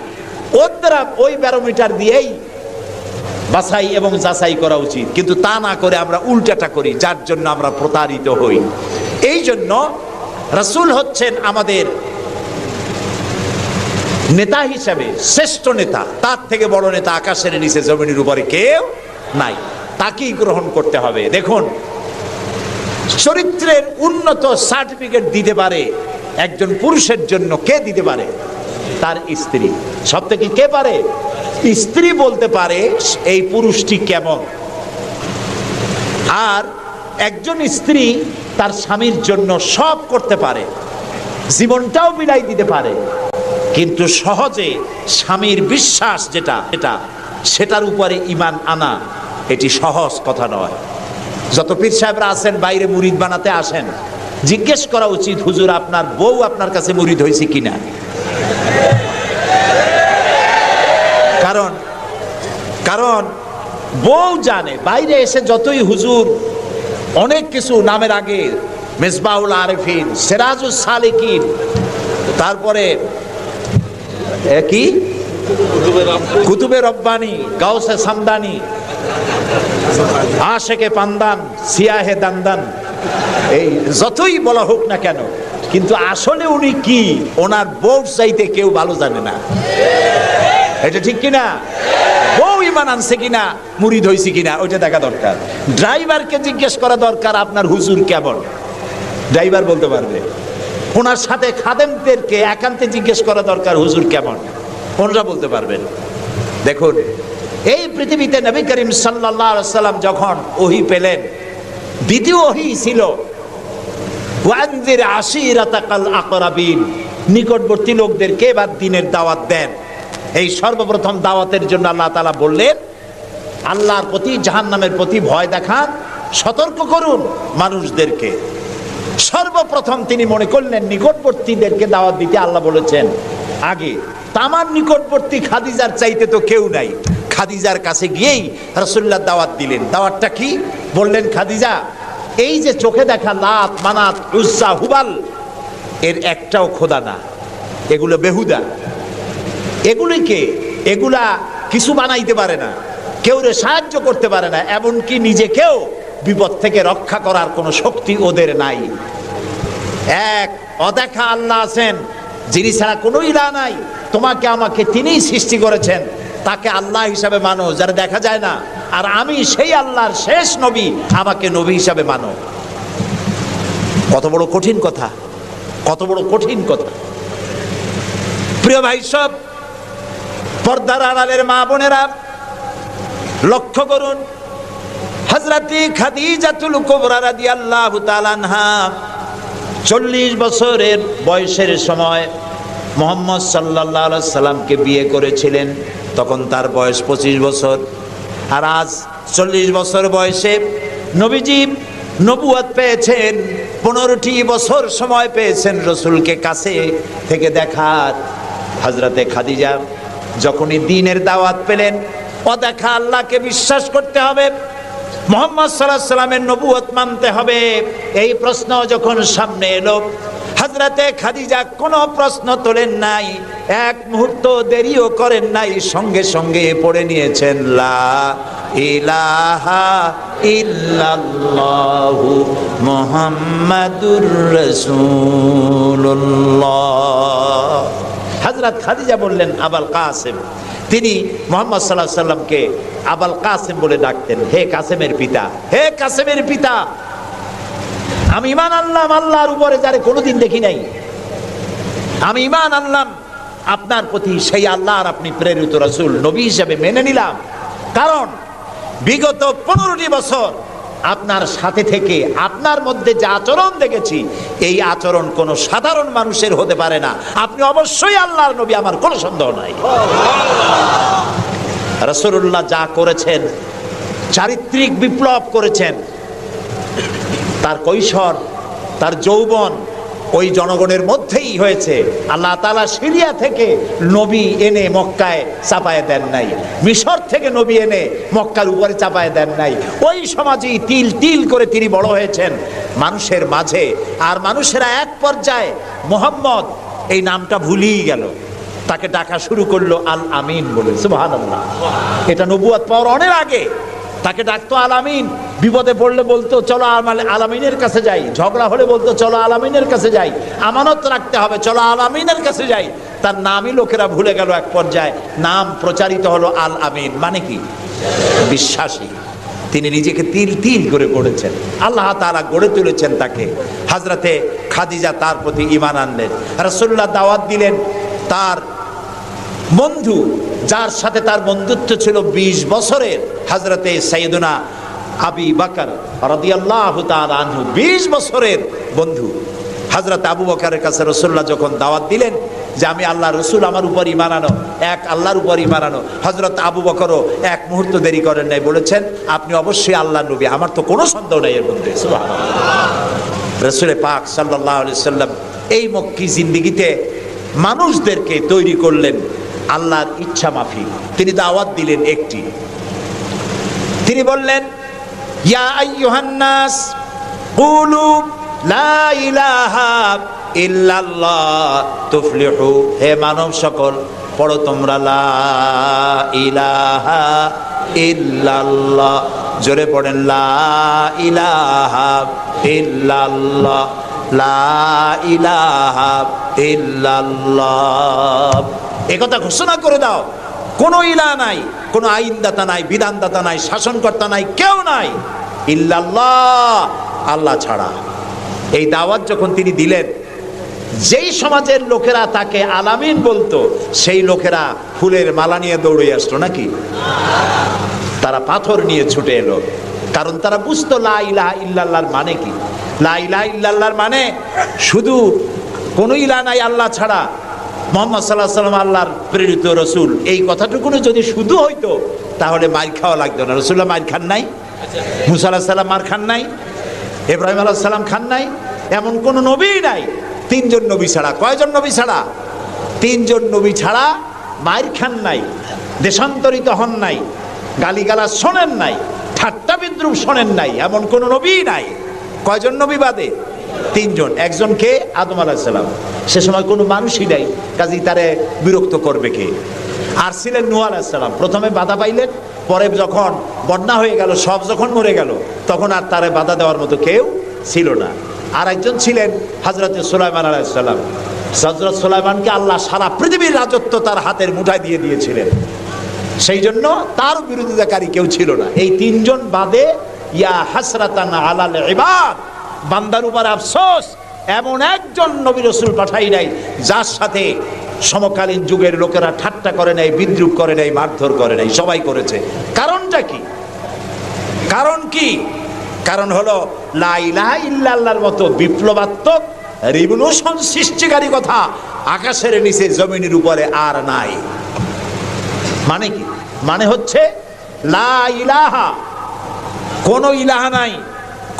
ওই ব্যারোমিটার দিয়েই বাছাই এবং যাচাই করা উচিত। কিন্তু তা না করে আমরা উল্টাটা করি, যার জন্য আমরা প্রতারিত হই। এই জন্য রাসূল হচ্ছেন আমাদের নেতা হিসাবে শ্রেষ্ঠ নেতা। তার থেকে বড় নেতা আকাশের নিচে জমিনের উপরে কেউ নাই। তাকেই গ্রহণ করতে হবে। দেখুন, চরিত্রের উন্নত সার্টিফিকেট দিতে পারে একজন পুরুষের জন্য কে দিতে পারে? তার স্ত্রী। সব থেকে কে পারে? স্ত্রী বলতে পারে এই পুরুষটি কেমন। আর একজন স্ত্রী তার স্বামীর জন্য সব করতে পারে, জীবনটাও বিলাই দিতে পারে, কিন্তু সহজে স্বামীর বিশ্বাস যেটা সেটার উপরে ঈমান আনা এটি সহজ কথা নয়। যত পীর সাহেবরা আছেন বাইরে মুরিদ বানাতে আসেন, জিজ্ঞেস করা উচিত, হুজুর আপনার বউ আপনার কাছে মুরিদ হয়েছে কিনা? কারণ বউ জানে বাইরে এসে যতই হুজুর অনেক কিছু নামের আগে মিসবাহুল আরিফিন, সিরাজুস সালিকিন, তারপরে কি কুতুবে রব্বানি, গাউসে সামদানি, আশেকে পান্দান, সিয়াহে দান্দান, এই যতই বলা হোক না কেন, কিন্তু আসলে উনি কি ওনার বউ চাইতে কেউ ভালো জানে না। এটা ঠিক কিনা? বউ ইমান আনছে কিনা, মুরিদ হইছে কিনা, ওইটা দেখা দরকার। ড্রাইভারকে জিজ্ঞেস করা দরকার আপনার হুজুর কেমন, ড্রাইভার বলতে পারবে। ওনার সাথে খাদেমদেরকে একান্তে জিজ্ঞেস করা দরকার হুজুর কেমন, ওনারা বলতে পারবেন। দেখুন, এই পৃথিবীতে নবী করিম সাল্লাল্লাহু আলাইহি সাল্লাম যখন ওহী পেলেন, দ্বিতীয় ওহী ছিল ওয়ানজির আশিরাতাকাল আকরাবিন, নিকটবর্তী লোকদেরকে এবার দ্বীনের দাওয়াত দেন। এই সর্বপ্রথম দাওয়াতের জন্য আল্লাহ তাআলা বললেন, আল্লাহর প্রতি, জাহান্নামের প্রতি ভয় দেখান, সতর্ক করুন মানুষদেরকে। সর্বপ্রথম তিনি মনে করলেন নিকটবর্তীদেরকে দাওয়াত দিতে আল্লাহ বলেছেন আগে। তামার নিকটবর্তী খাদিজার চাইতে তো কেউ নাই। খাদিজার কাছে গিয়েই রাসূলুল্লাহ দাওয়াত দিলেন। দাওয়াতটা কি বললেন? খাদিজা, এই যে চোখে দেখা লাত, মানাত, উজ্জা, হুবাল, এর একটাও খোদা না, এগুলো বেহুদা। এগুলা কিছু বানাইতে পারে না, কেউরে সাহায্য করতে পারে না, এমনকি নিজেকেও বিপদ থেকে রক্ষা করার কোনো শক্তি ওদের নাই। এক অদেখা আল্লাহ আছেন, যিনি ছাড়া কোনো ইলাহ নাই। তোমাকে আমাকে তিনিই সৃষ্টি করেছেন, তাকে আল্লাহ হিসাবে মানো, যারা দেখা যায় না। আর আমি সেই আল্লাহর শেষ নবী, আমাকে নবী হিসাবে মানো। কত বড় কঠিন কথা, কত বড় কঠিন কথা। প্রিয় ভাই সব, পর্দার আড়ালের মা বোনেরা লক্ষ্য করুন, হযরত খাদিজাতুল কুবরা রাদিয়াল্লাহু তাআলা আনহা 40 বছরের বয়সের সময় মুহাম্মদ সাল্লাল্লাহু আলাইহি সাল্লামকে বিয়ে করেছিলেন। তখন তার বয়স 25 বছর। আর আজ 40 বছর বয়সে নবীজি নবুয়ত পেয়েছেন। 15টি বছর সময় পেয়েছেন রাসূলকে কাছে থেকে দেখার। হযরতে খাদিজা যখনই দ্বীনের দাওয়াত পেলেন, অদেখা আল্লাহকে বিশ্বাস করতে হবে, মুহাম্মদ সাল্লাল্লাহু আলাইহি সাল্লামের নবুয়ত মানতে হবে, এই প্রশ্ন যখন সামনে এলো, হযরতে খাদিজা কোনো প্রশ্ন তোলেন নাই, এক মুহূর্ত দেরিও করেন নাই, সঙ্গে সঙ্গে পড়ে নিয়েছেন লা ইলাহা ইল্লাল্লাহু মুহাম্মাদুর রাসূলুল্লাহ। হযরত খাদিজা বললেন আবুল কাসেম। তিনি মুহাম্মদ সাল্লাল্লাহু আলাইহি সাল্লামকে আবুল কাসেম বলে ডাকতেন, হে কাসেমের পিতা, হে কাসেমের পিতা। আমি ঈমান আনলাম আল্লাহর উপরে, যারে কোনোদিন দেখি নাই। আমি ঈমান আনলাম আপনার প্রতি, সেই আল্লাহর আপনি প্রেরিত রাসূল, নবী হিসেবে মেনে নিলাম। কারণ বিগত 15টি বছর আপনার সাথে থেকে আপনার মধ্যে যে আচরণ দেখেছি, এই আচরণ কোনো সাধারণ মানুষের হতে পারে না। আপনি অবশ্যই আল্লাহর নবী, আমার কোনো সন্দেহ নাই। রাসূলুল্লাহ যা করেছেন, চারিত্রিক বিপ্লব করেছেন। তার কৈশোর, তার যৌবন ওই জনগণের মধ্যেই হয়েছে। আল্লাহ তাআলা সিরিয়া থেকে নবী এনে মক্কায় চাপায় দেন নাই, মিশর থেকে নবী এনে মক্কার উপরে চাপায় দেন নাই। ওই সমাজেই তিল তিল করে তিনি বড় হয়েছেন মানুষের মাঝে। আর মানুষেরা এক পর্যায়ে মুহাম্মদ এই নামটা ভুলেই গেল, তাকে ডাকা শুরু করলো আল আমিন বলে। সুবহানাল্লাহ। এটা নবুয়ত পাওয়ার অনেক আগে তাকে ডাকতো আল আমিন। বিপদে পড়লে বলতো চলো আল আমিনের কাছে যাই, ঝগড়া হলে বলতো চলো আল আমিনের কাছে যাই, আমানত রাখতে হবে, চলো আল আমিনের কাছে যাই। তার নামই লোকেরা ভুলে গেল। এক পর্যায়ে নাম প্রচারিত হলো আল আমিন, মানে কি? বিশ্বাসী। তিনি নিজেকে তিল তিল করে গড়েছেন, আল্লাহ তাআলা গড়ে তুলেছেন তাকে। হযরতে খাদিজা তার প্রতি ঈমান আনলেন। রাসূলুল্লাহ দাওয়াত দিলেন তার বন্ধু, যার সাথে তার বন্ধুত্ব ছিল 20 বছরের, হযরতে সাইয়েদুনা আবু বকর রাদিয়াল্লাহু তাআলা আনহু, 20 বছরের বন্ধু। হযরত আবু বকরের কাছে রাসূলুল্লাহ যখন দাওয়াত দিলেন যে আমি আল্লাহ রাসূল, আমার উপর ঈমান আনো, এক আল্লাহর উপর ঈমান আনো, হযরত আবু বকরও এক মুহূর্ত দেরি করেন নাই, বলেছেন আপনি অবশ্যই আল্লাহর নবী, আমার তো কোনো সন্দেহ নাই এর মধ্যে। সুবহানাল্লাহ। রাসূল পাক সাল্লাল্লাহু আলাইহি সাল্লাম এই মক্কি জিন্দেগিতে মানুষদেরকে তৈরি করলেন আল্লাহর ইচ্ছা মাফিক। তিনি দাওয়াত দিলেন একটি, তিনি বললেন, ইয়া আইয়ুহান নাস কুলু লা ইলাহা ইল্লাল্লাহ তুফলিহু, হে মানব সকল পড়ো তোমরা লা ইলাহা ইল্লাল্লাহ, জোরে পড়েন লা ইলাহা ইল্লাল্লাহ, লা ইলাহা ইল্লাল্লাহ। একথা ঘোষণা করে দাও, কোনো ইলাহ নাই, কোনো আইনদাতা নাই, বিধানদাতা নাই, শাসনকর্তা নাই, কেউ নাই, ইল্লাল্লাহ, আল্লাহ ছাড়া। এই দাওয়াত যখন তিনি দিলেন, যেই সমাজের লোকেরা তাকে আলামিন বলতো, সেই লোকেরা ফুলের মালা নিয়ে দৌড়ে আসতো নাকি? তারা পাথর নিয়ে ছুটে এলো, কারণ তারা বুঝতো লা ইলাহা ইল্লাল্লাহর মানে কি। লা ইলাহা ইল্লাল্লাহর মানে শুধু কোনো ইলাহ নাই আল্লাহ ছাড়া, মুহাম্মদ সাল্লাল্লাহু আলাইহি ওয়াসাল্লাম আল্লাহর প্রেরিত রাসূল, এই কথাটুকু যদি শুধু হইতো তাহলে মার খাওয়া লাগতো না। রাসূলুল্লাহ মার খান নাই, মুসা আলাইহিস সালাম মার খান নাই, ইব্রাহিম আলাইহিস সালাম খান নাই, এমন কোন নবী নাই। তিনজন নবী ছাড়া, কয়জন নবী ছাড়া? তিনজন নবী ছাড়া মার খান নাই, দেশান্তরিত হন নাই, গালিগালাজ শোনেন নাই, ঠাট্টা বিদ্রুপ শোনেন নাই, এমন কোন নবী নাই। কয়জন নবী বাদে? তিনজন। একজন কে? আদম আলাইহিস সালাম। সে সময় কোনো মানুষই নাই, কাজেই তারে বিরক্ত করবে কে? আর ছিলেন নূহ আলাইহিস সালাম। প্রথমে বাধা পাইলেন, পরে যখন বন্যা হয়ে গেল, সব যখন মরে গেল, তখন আর তারে বাধা দেওয়ার মতো কেউ ছিল না। আর একজন ছিলেন হযরত সুলাইমান আলাইহিস সালাম। হযরত সুলাইমানকে আল্লাহ সারা পৃথিবীর রাজত্ব তার হাতের মুঠায় দিয়ে দিয়েছিলেন, সেই জন্য তার বিরোধিতাকারী কেউ ছিল না। এই তিনজন বাদে ইয়া হাসরাতান আলাল ইবাদ, বান্দার উপর আফসোস, এমন একজন নবী রাসূল পাঠাই নাই যার সাথে সমকালীন যুগের লোকেরা ঠাট্টা করে নাই, বিদ্রুপ করে নাই, মারধর করে নাই। সবাই করেছে। কারণটা কি? কারণ কি? কারণ হলো লা ইলাহা ইল্লাল্লাহর মতো বিপ্লবাত্মক রিভলিউশন সৃষ্টিকারী কথা আকাশের নিচে জমিনের উপরে আর নাই। মানে কি? মানে হচ্ছে লা ইলাহা, কোনো ইলাহা নাই,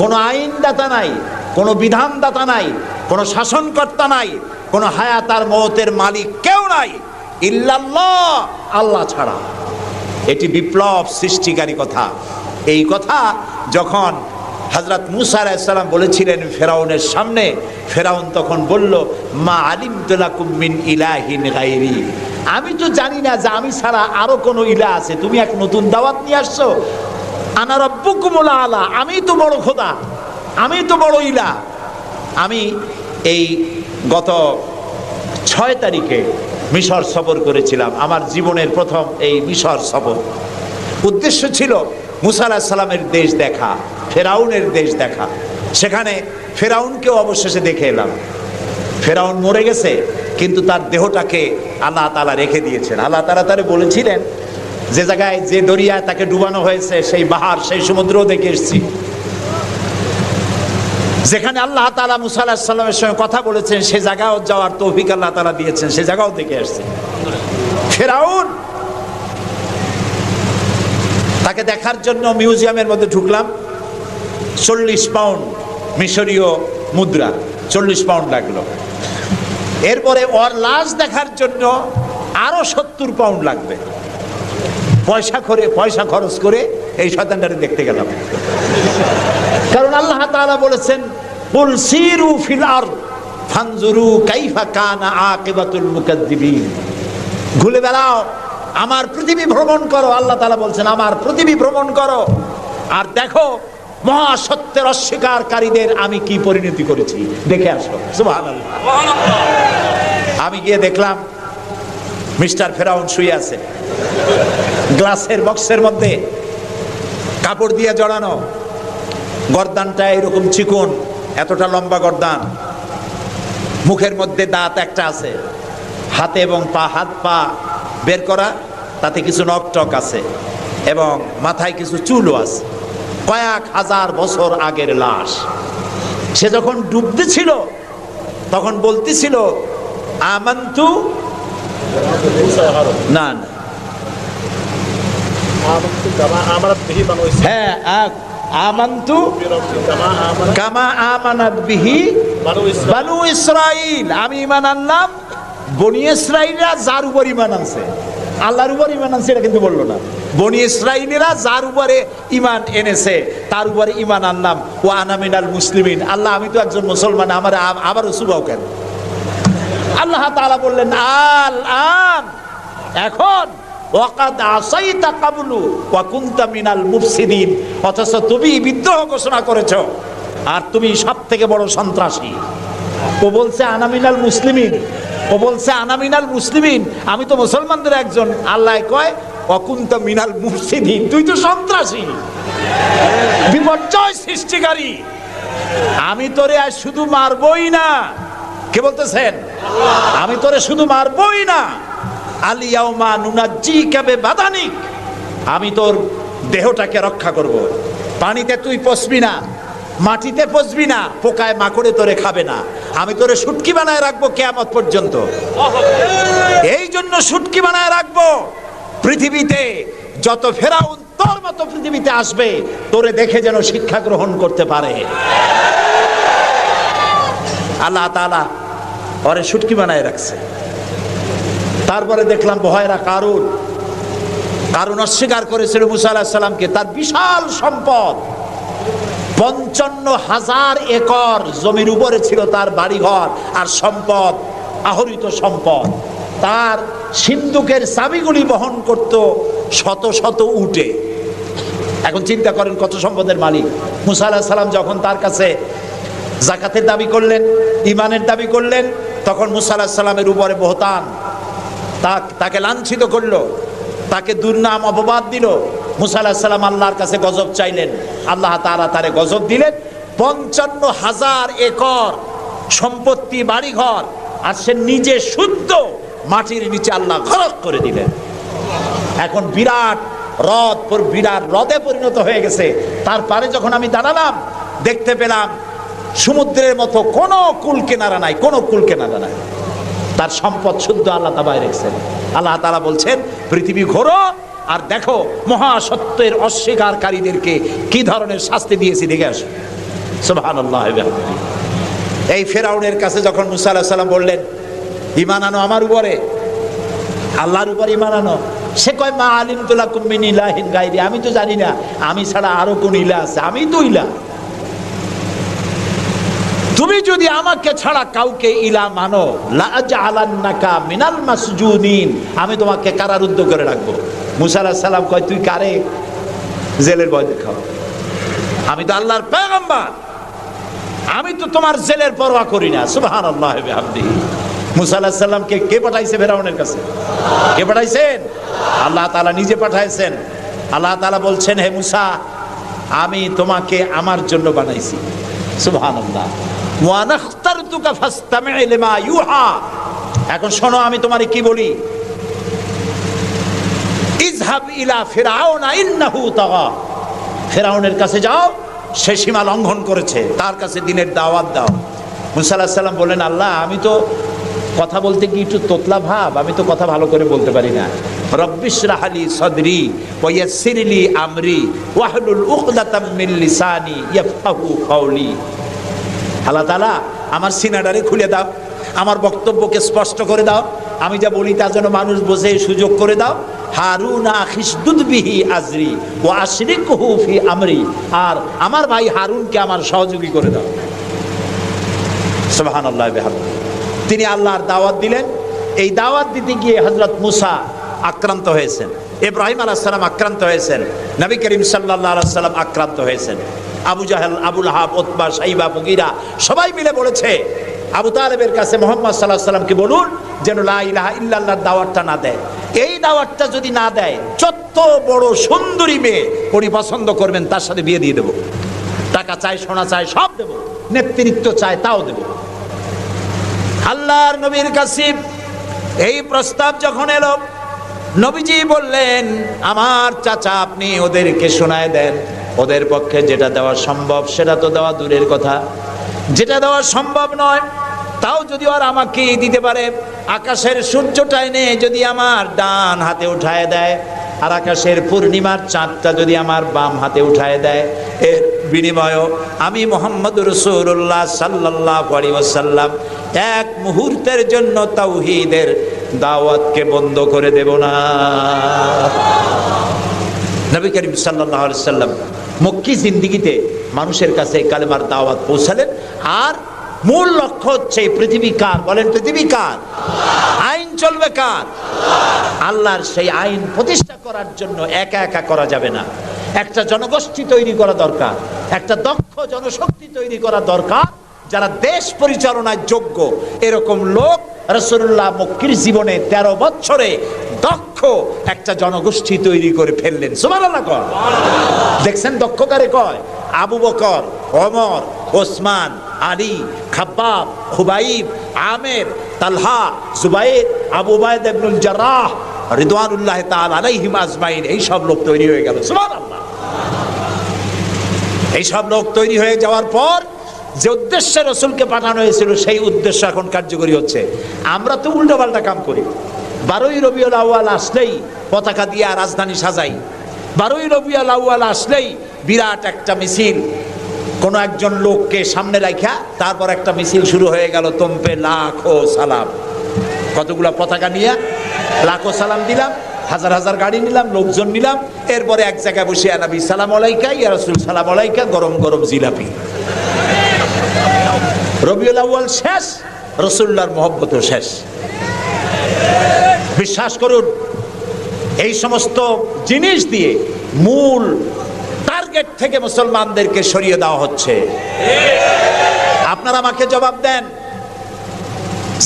কোনো আইনদাতা নাই, কোনো বিধানদাতা নাই, কোনো শাসনকর্তা নাই, কোনো হায়াত আর মওতের মালিক কেউ নাই, ইল্লাল্লাহ, আল্লাহ ছাড়া। এটি বিপ্লব সৃষ্টিকারী কথা। এই কথা যখন হযরত মুসা আলাইহিস সালাম বলেছিলেন ফেরাউনের সামনে, ফেরাউন তখন বলল, মা আলিমতু লাকুম মিন ইলাহিন গায়রি, আমি তো জানি না যে আমি ছাড়া আরো কোনো ইলাহ আছে, তুমি এক নতুন দাওয়াত নিয়ে আসছো। আনা রাব্বুকুমুল আলা, আমি তো বড় খোদা, আমি তো বড় ইলাহ। আমি এই গত 6 তারিখে মিশর সফর করেছিলাম, আমার জীবনের প্রথম এই মিশর সফর। উদ্দেশ্য ছিল মুসা আলাইহিস সালামের দেশ দেখা, ফেরাউনের দেশ দেখা। সেখানে ফেরাউনকেও অবশেষে দেখে এলাম। ফেরাউন মরে গেছে, কিন্তু তার দেহটাকে আল্লাহ তাআলা রেখে দিয়েছেন। আল্লাহ তাআলা তারে বলেছিলেন, যে জায়গায়, যে দরিয়ায় তাকে ডুবানো হয়েছে, সেই বাহার, সেই সমুদ্রও দেখে এসেছি। যেখানে আল্লাহ তাআলা মুসা আলাইহিস সালামের সঙ্গে কথা বলেছেন, সে জায়গাও যাওয়ার তৌফিক আল্লাহ তাআলা দিয়েছেন, সে জায়গাও দেখে আসছে। ফেরাউন, তাকে দেখার জন্য মিউজিয়ামের মধ্যে ঢুকলাম। 40 পাউন্ড মিশরীয় মুদ্রা, 40 পাউন্ড লাগলো। এরপরে ওর লাশ দেখার জন্য আরো 70 পাউন্ড লাগবে। পয়সা খরচ করে এই শয়তানটারে দেখতে গেলাম। কারণ আল্লাহ তাআলা বলেছেন, কুল সিরু ফিল আরদ ফানজুরু কাইফা কানা আকিবাতুল মুকাদ্দিবিন, ঘুরে বেড়াও, আমার পৃথিবী ভ্রমণ করো। আল্লাহ তাআলা বলছেন, আমার পৃথিবী ভ্রমণ করো আর দেখো মহাসত্যের অস্বীকারীদের আমি কি পরিণতি করেছি, দেখে আসো। সুবহানাল্লাহ। আমি গিয়ে দেখলাম মিস্টার ফেরাউন শুয়ে আছে, গ্লাসের বক্সের মধ্যে কাপড় দিয়ে জড়ানো, গর্দানটা এরকম চিকন, এতটা লম্বা গর্দান, মুখের মধ্যে দাঁত একটা আছে, হাতে এবং পা, হাত পা বের করা, তাতে কিছু নখ টক আছে এবং মাথায় কিছু চুলও আছে। কয়েক হাজার বছর আগের লাশ। সে যখন ডুবতেছিল তখন বলতেছিল, আমান্তু, না না, হ্যাঁ, আমান্তু কামা আমানাত বিহি বানু ইসরাইল, আমি ঈমান আনলাম বনি ইসরাইলরা যার উপর ঈমান আনছে। আল্লাহর উপর ঈমান আনছে এটা কিন্তু বললো না। বনি ইসরাঈলীরা যার উপরে ঈমান এনেছে তার উপরে ঈমান আনলাম, ওয়া আনা মিনাল মুসলিমিন। আল্লাহ আমি তো একজন মুসলমান, আমার আবারও সুবাও কেন? আল্লাহ তাআলা বললেন আল আন, এখন ওয়াকাদ আসাইতা কাবলু ওয়া কুনতা মিনাল মুফসিদিন, অথচ তুমি বিদ্রোহ ঘোষণা করেছো আর তুমি সবথেকে বড় সন্ত্রাসী। ও বলছে আনা মিনাল মুসলিমিন, ও বলছে আনা মিনাল মুসলিমিন, আমি তো মুসলমানদের একজন। আল্লাহ কয় ওয়া কুনতা মিনাল মুফসিদিন, তুই তো সন্ত্রাসী, বিপর্যয় সৃষ্টিকারী। আমি তোরে আজ শুধু মারবই না, কে বলতেছেন? আমি তোরে শুধু মারবই না, আলিয়াউমা নুনাজ্জিকা বিবাদানিক, আমি তোর দেহটাকে রক্ষা করব। পানিতে তুই পচবি না, মাটিতে পচবি না, পোকায় মাকড়ে তোরে খাবে না, আমি তোরে শুটকি বানায় রাখবো কিয়ামত পর্যন্ত। এই জন্য শুটকি বানায় রাখবো, পৃথিবীতে যত ফেরাউন তোর মতো পৃথিবীতে আসবে তোরে দেখে যেন শিক্ষা গ্রহণ করতে পারে। আল্লাহ তাআলা ওরে শুটকি বানায় রাখছে। তারপরে দেখলাম ভয়রা কারুন অস্বীকার করেছিল মুসা আলাইহিস সালামকে। তার বিশাল সম্পদ, 55,000 একর জমির উপরে ছিল তার বাড়িঘর আর সম্পদ, আহরিত সম্পদ। তার সিন্ধুকের চাবিগুলি বহন করত শত শত উটে। এখন চিন্তা করেন কত সম্পদের মালিক। মুসা আলাইহিস সালাম যখন তার কাছে যাকাতের দাবি করলেন, ঈমানের দাবি করলেন, তখন মুসা আলাইহিস সালামের উপরে বহতান, তাকে লাঞ্ছিত করলো, তাকে দুর্নাম অপবাদ দিল। মুসা আলাইহিস সালাম আল্লাহর কাছে গজব চাইলেন, আল্লাহ তাআলা তারে গজব দিলেন। 55,000 একর সম্পত্তি, বাড়িঘর, আর সে নিজে শুদ্ধ মাটির নিচে আল্লাহ গরক করে দিলেন। এখন বিরাট হ্রদে পরিণত হয়ে গেছে। তার পারে যখন আমি দাঁড়ালাম দেখতে পেলাম সমুদ্রের মতো কোনো কুল কিনারা নাই, কোনো কুল কিনারা নাই। তার সম্পদ শুদ্ধ আল্লাহ তাআলা রেখেছেন। আল্লাহ তাআলা বলছেন পৃথিবী ঘোরো আর দেখো মহাসত্যের অস্বীকারীদেরকে কি ধরনের শাস্তি দিয়েছি, দেখে আসো। সুবহানাল্লাহ। এই ফেরাউনের কাছে যখন মুসা আলাইহিস সালাম বললেন ঈমান আনো আমার উপরে, আল্লাহর উপর ঈমান আনো, সে কয় মা আলিমতু লাকুম মিন ইলাহিন গায়রি, আমি তো জানি না আমি ছাড়া আরো কোন ইলাহ আছে, আমি তো ইলাহ। তুমি যদি আমাকে ছাড়া কাউকে ইলাহ মানো, লা আজআলান্নাকা মিনাল মাসজুনিন, আমি তোমাকে কারারুদ্ধ করে রাখবো। মুসা আলাইহিস সালাম কয় তুই কারে জেলের ভয় দেখাও? আমি তো আল্লাহর পয়গম্বর, আমি তো তোমার জেলের পরোয়া করি না। সুবহানাল্লাহি ওয়া বিহামদিহি। মুসা আলাইহিস সালামকে কে পাঠাইছে ফেরাউনের কাছে? কে পাঠাইছেন? আল্লাহ তাআলা নিজে পাঠাইছেন। আল্লাহ তাআলা বলছেন হে মুসা, আমি তোমাকে আমার জন্য বানাইছি। সুবহানাল্লাহ। ওয়া নাখতারতুকা ফাসতামি' লিমা ইউহা। এখন শোনো আমি তোমারে কি বলি। ইযহাব ইলা ফিরআউনা ইন্নাহু তাগা, ফিরআউনের কাছে যাও, সে সীমা লঙ্ঘন করেছে, তার কাছে দ্বীনের দাওয়াত দাও। মুসা আলাইহিস সালাম বললেন আল্লাহ আমি তো কথা বলতে কি একটু তোতলা ভাব, আমি তো কথা ভালো করে বলতে পারি না। রব্বিশরাহ লি সাদরি ওয়া ইয়াসসির লি আমরি ওয়াহলুল উকদাতাম মিন লিসানি ইয়াফকাহু কাওলি। আল্লাহ তাআলা আমার সিনাটারে খুলে দাও, আমার বক্তব্যকে স্পষ্ট করে দাও, আমি যা বলি তা যেন মানুষ বোঝে সুযোগ করে দাও। হারুন আখিসদুদ বিহি আজরি ওয়া আশরিকহু ফি আমরি, আর আমার ভাই হারুনকে আমার সহযোগী করে দাও। সুবহানাল্লাহ বিহামদিহি। তিনি আল্লাহর দাওয়াত দিলেন। এই দাওয়াত দিতে গিয়ে হযরত মুসা আক্রান্ত হয়েছেন, ইব্রাহিম আলাইহিস সালাম আক্রান্ত হয়েছেন, নবী করিম সাল্লাল্লাহু আলাইহি ওয়াসাল্লাম আক্রান্ত হয়েছেন। আবু জাহেল, আবু লাহাব, উতবা, শাইবা, মুগীরা সবাই মিলে বলেছে আবু তালেবের কাছে মুহাম্মদ সাল্লাল্লাহু আলাইহি ওয়াসাল্লামকে বলুন যেন লা ইলাহা ইল্লাল্লাহর দাওয়াতটা না দেয়। এই দাওয়াতটা যদি না দেয়, যত বড় সুন্দরী মেয়ে উনি পছন্দ করবেন তার সাথে বিয়ে দিয়ে দেব। টাকা চাই, সোনা চাই, সব দেব, নেতৃত্ব চাই তাও দেব। আল্লাহর নবীর কাছে এই প্রস্তাব যখন এলো, নবীজি বললেন আমার চাচা আপনি ওদেরকে শোনায় দেন, ওদের পক্ষে যেটা দেওয়া সম্ভব সেটা তো দেওয়া দূরের কথা, যেটা দেওয়া সম্ভব নয় তাও যদি আর আমাকে দিতে পারে, আকাশের সূর্যটা এনে যদি আমার ডান হাতে উঠায় দেয় আর আকাশের পূর্ণিমার চাঁদটা যদি আমার বাম হাতে উঠায় দেয়, এর বিনিময়ে আমি মুহাম্মদুর রাসূলুল্লাহ সাল্লাল্লাহু আলাইহি ওয়াসাল্লাম এক মুহূর্তের জন্য তাওহীদের দাওয়াতকে বন্ধ করে দেব না। নবী করিম সাল্লাল্লাহু আলাইহি সাল্লাম মক্কি জিন্দেগিতে মানুষের কাছে কালেমার দাওয়াত পৌঁছালেন। আর মূল লক্ষ্য হচ্ছে পৃথিবী কার? বলেন, পৃথিবী কার? আইন চলবে কার? আল্লাহর। সেই আইন প্রতিষ্ঠা করার জন্য একা একা করা যাবে না, একটা জনগোষ্ঠী তৈরি করা দরকার, একটা দক্ষ জনশক্তি তৈরি করা দরকার, যারা দেশ পরিচালনায় যোগ্য এরকম লোক রাসূলুল্লাহ মক্কির জীবনে 13 বছরে দক্ষ একটা জনগোষ্ঠী তৈরি করে ফেললেন। সুবহানাল্লাহ। দেখছেন দক্ষ কারে কয়? আবু বকর, ওমর, ওসমান, আলী, খাব্বাব, খুবাইব, আমের, তালহা, জুবাইর, আবু উবাইদা ইবনুল জাররাহ রিদওয়ানুল্লাহ তাআলা আলাইহিম আজমাইন। এই সব লোক তৈরি হয়ে গেল। সুবহানাল্লাহ। এই সব লোক তৈরি হয়ে যাওয়ার পর যে উদ্দেশ্যে রাসূলকে পাঠানো হয়েছিল সেই উদ্দেশ্য এখন কার্যকরী হচ্ছে। আমরা তো উল্টোপাল্টা কাম করি। 12ই রবিউল আউয়াল আসলেই পতাকা দিয়ে রাজধানী সাজাই। 12ই রবিউল আউয়াল আসলেই বিরাট একটা মিছিল, কোন একজন লোককে সামনে রাখা, তারপর একটা মিছিল শুরু হয়ে গেল। তোমপে লাখো সালাম। কতগুলা পতাকা নিয়ে লাখো সালাম দিলাম, হাজার হাজার গাড়ি নিলাম, লোকজন নিলাম। এরপরে এক জায়গায় বসে নবী সালাম আলাইকা, ইয়া রাসূল সালাম আলাইকা, গরম গরম জিলাপি। রবিউল আউয়াল শেষ, রাসূলুল্লাহর মহব্বতও শেষ। বিশ্বাস করুন, এই সমস্ত জিনিস দিয়ে মূল টার্গেট থেকে মুসলমানদেরকে সরিয়ে দেওয়া হচ্ছে। আপনারা আমাকে জবাব দেন,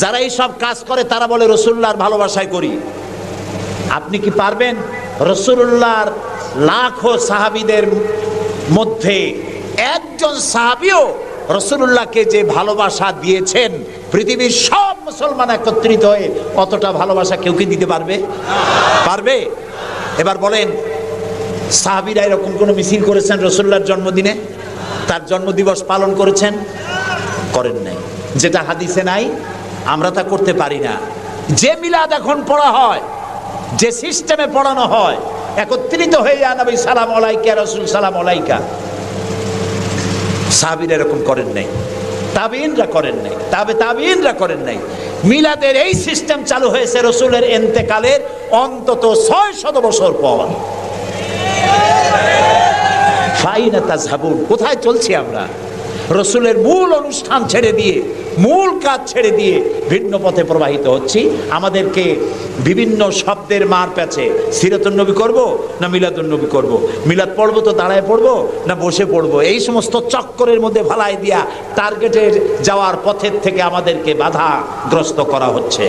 যারা এই সব কাজ করে তারা বলে রাসূলুল্লাহর ভালোবাসায় করি। আপনি কি পারবেন রাসূলুল্লাহর লাখো সাহাবীদের মধ্যে একজন সাহাবীও রাসূলুল্লাহকে যে ভালোবাসা দিয়েছেন, পৃথিবীর সব মুসলমান একত্রিত হয়ে অতটা ভালোবাসা কেউ কি দিতে পারবে? পারবে? এবার বলেন, সাহাবীরা এরকম কোন মিছিল করেছেন রাসূলুল্লাহর জন্মদিনে? তার জন্মদিবস পালন করেছেন? করেন নাই। যেটা হাদিসে নাই আমরা তা করতে পারি না। যে মিলাদ এখন পড়া হয়, যে সিস্টেমে পড়ানো হয়, একত্রিত হয়ে ইয়া নবী সালাম আলাইকা, রাসূল সালাম আলাইকা, সাহাবীরা এরকম করেন নাই, তাবিঈনরা করেন নাই, তাবিঈনরা করেন নাই। মিলাদের এই সিস্টেম চালু হয়েছে রাসূলের ইন্তেকালের অন্তত 600 বছর পর। ফাইনা তাযহাবুন, কোথায় চলছি আমরা? রাসূলের মূল অনুষ্ঠান ছেড়ে দিয়ে, মূল কাজ ছেড়ে দিয়ে ভিন্ন পথে প্রবাহিত হচ্ছি। আমাদেরকে বিভিন্ন শব্দের মার প্যাচে সিরাতুন নবী করব না মিলাদুন নবী করব, মিলাদ পড়বো তো দাঁড়ায় পড়বো না বসে পড়বো, এই সমস্ত চক্করের মধ্যে ভালাই দিয়া টার্গেটের যাওয়ার পথের থেকে আমাদেরকে বাধাগ্রস্ত করা হচ্ছে।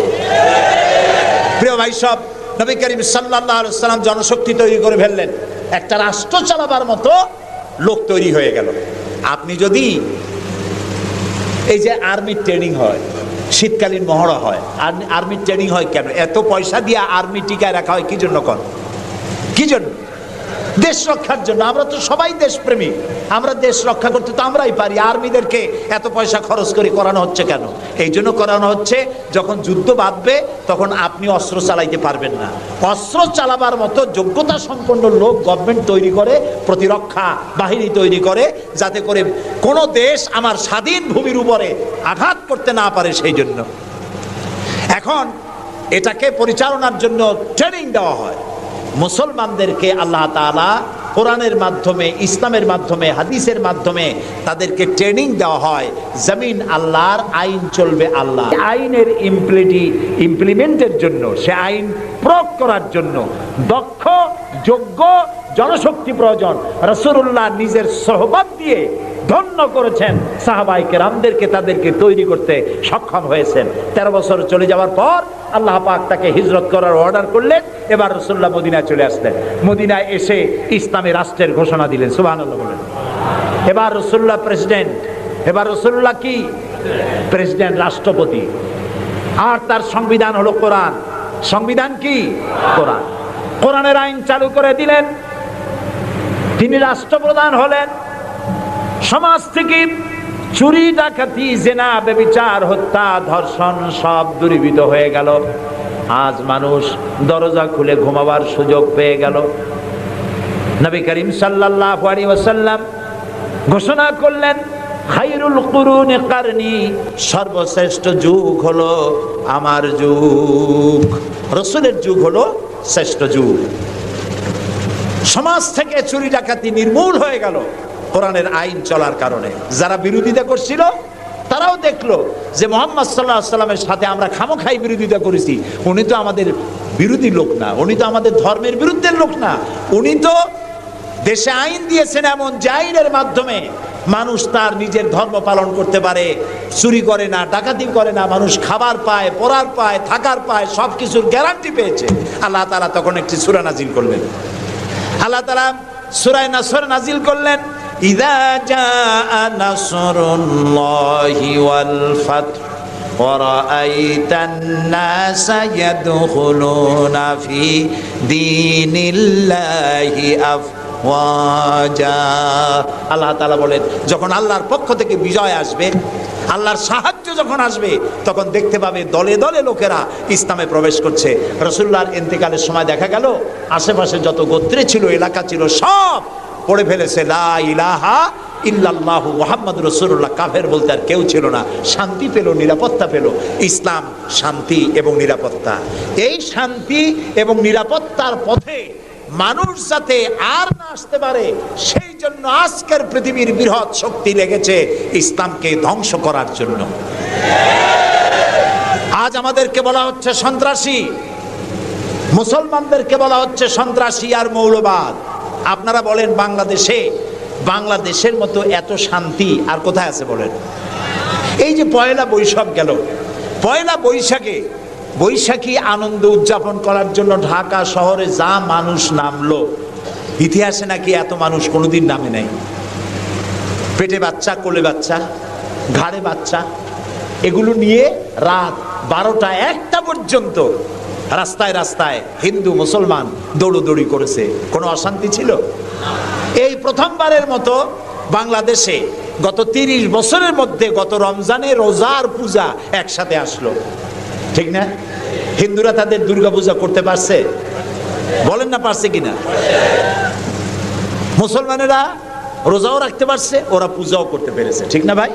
প্রিয় ভাই সব, নবী করিম সাল্লাল্লাহু আলাইহি ওয়াসাল্লাম জনশক্তি তৈরি করে ফেললেন, একটা রাষ্ট্র চালাবার মতো লোক তৈরি হয়ে গেল। আপনি যদি এই যে আর্মির ট্রেনিং হয়, শীতকালীন মহড়া হয়, আর্মির ট্রেনিং হয় কেন? এত পয়সা দিয়ে আর্মি টিকায় রাখা হয় কি জন্য? কি জন্য? দেশ রক্ষার জন্য। আমরা তো সবাই দেশপ্রেমী, আমরা দেশ রক্ষা করতে তো আমরাই পারি। আর্মিদেরকে এত পয়সা খরচ করে করানো হচ্ছে কেন? এই জন্য করানো হচ্ছে, যখন যুদ্ধ বাঁধবে তখন আপনি অস্ত্র চালাইতে পারবেন না, অস্ত্র চালাবার মতো যোগ্যতা সম্পন্ন লোক গভর্নমেন্ট তৈরি করে, প্রতিরক্ষা বাহিনী তৈরি করে, যাতে করে কোনো দেশ আমার স্বাধীন ভূমির উপরে আঘাত করতে না পারে। সেই জন্য এখন এটাকে পরিচালনার জন্য ট্রেনিং দেওয়া হয়। মুসলমানদেরকে আল্লাহ তাআলা কোরআনের মাধ্যমে, ইসলামের মাধ্যমে, হাদিসের মাধ্যমে তাদেরকে ট্রেনিং দেওয়া হয়। জমিন আল্লাহর, আইন চলবে আল্লাহ। আইনের ইমপ্লিমেন্টের জন্য, সে আইন প্রয়োগ করার জন্য দক্ষ যোগ্য জনশক্তি প্রয়োজন। রাসূলুল্লাহ নিজের সোহবত দিয়ে ধন্য করেছেন সাহাবায়ে কেরামদেরকে, তাদেরকে তৈরি করতে সক্ষম হয়েছেন। 13 বছর চলে যাওয়ার পর আল্লাহ পাক তাকে হিজরত করার অর্ডার করলেন। এবার রাসূলুল্লাহ মদিনায় চলে আসলেন। মদিনায় এসে ইসলামী রাষ্ট্রের ঘোষণা দিলেন। সুবহানাল্লাহ বলেন। এবার রাসূলুল্লাহ প্রেসিডেন্ট, এবার রাসূলুল্লাহ কি? প্রেসিডেন্ট, রাষ্ট্রপতি। আর তার সংবিধান হলো কোরআন। সংবিধান কি? কোরআন। কোরআনের আইন চালু করে দিলেন। তিনি রাষ্ট্রপ্রধান হলেন। সমাজ থেকে চুরি, ডাকাতি, জিনা, ব্যভিচার, হত্যা, ধর্ষণ সব দূরীভূত হয়ে গেল। আজ মানুষ দরজা খুলে ঘুমাবার সুযোগ পেয়ে গেল। নবী করিম সাল্লাল্লাহু আলাইহি ওয়াসাল্লাম ঘোষণা করলেন, খায়রুল কুরুনি কারনি, সর্বশ্রেষ্ঠ যুগ হলো আমার যুগ। রাসূলের যুগ হলো শ্রেষ্ঠ যুগ। সমাজ থেকে চুরি ডাকাতি নির্মূল হয়ে গেল কোরআনের আইন চলার কারণে। যারা বিরোধিতা করছিল তারাও দেখলো যে মুহাম্মদ সাল্লাল্লাহু আলাইহি ওয়াসাল্লামের সাথে আমরা খামোখাই বিরোধিতা করেছি, উনি তো আমাদের বিরোধী লোক না, উনি তো আমাদের ধর্মের বিরুদ্ধে লোক না, উনি তো দেশে আইন দিয়েছেন এমন যে আইনের মাধ্যমে মানুষ তার নিজের ধর্ম পালন করতে পারে, চুরি করে না, ডাকাতি করে না, মানুষ খাবার পায়, পড়ার পায়, থাকার পায়, সব কিছুর গ্যারান্টি পেয়েছে। আল্লাহ তাআলা তখন একটি সূরা নাজিল করলেন। আল্লাহ তাআলা সূরা নাসর নাজিল করলেন, ইযা জাআ নাসরুল্লাহি ওয়াল ফাত ওয়া রাআইতান নাসা ইয়াদখুলুনা ফি দীনিল্লাহি আফওয়াজা। আল্লাহ তাআলা বলেন, যখন আল্লাহর পক্ষ থেকে বিজয় আসবে, আল্লাহর সাহায্য যখন আসবে, তখন দেখতে পাবে দলে দলে লোকেরা ইসলামে প্রবেশ করছে। রাসূলুল্লাহর ইন্তেকালের সময় দেখা গেল আশেপাশে যত গোত্রে ছিল, এলাকা ছিল, সব পড়ে ফেলেছে লা ইলাহা ইল্লাল্লাহু মুহাম্মাদুর রাসূলুল্লাহ। কাফের বলতে আর কেউ ছিল না। শান্তি পেল, নিরাপত্তা পেল। ইসলাম শান্তি এবং নিরাপত্তা। এই শান্তি এবং নিরাপত্তার পথে মানুষ যাতে আর না আসতে পারে, সেই জন্য আজকের পৃথিবীর বৃহৎ শক্তি লেগেছে ইসলামকে ধ্বংস করার জন্য। আজ আমাদেরকে বলা হচ্ছে সন্ত্রাসী, মুসলমানদেরকে বলা হচ্ছে সন্ত্রাসী আর মৌলবাদ। আপনারা বলেন বাংলাদেশের মতো এত শান্তি আর কোথায় আছে বলেন? এই যে পয়লা বৈশাখ গেল, পয়লা বৈশাখী আনন্দ উদযাপন করার জন্য ঢাকা শহরে যা মানুষ নামলো, ইতিহাসে নাকি এত মানুষ কোনোদিন নামে নাই। পেটে বাচ্চা, কোলে বাচ্চা, ঘাড়ে বাচ্চা, এগুলো নিয়ে রাত 12টা 1টা পর্যন্ত রাস্তায় রাস্তায় হিন্দু মুসলমান দৌড়দৌড়ি করেছে। কোনো অশান্তি ছিল? এই প্রথমবারের মতো বাংলাদেশে গত 30 বছরের মধ্যে গত রমজানে রোজার পূজা একসাথে আসলো, ঠিক না? হিন্দুরা তাদের দুর্গা পূজা করতে পারছে? বলেন না পারছে কিনা? মুসলমানেরা রোজাও রাখতে পারছে, ওরা পূজাও করতে পেরেছে, ঠিক না ভাই?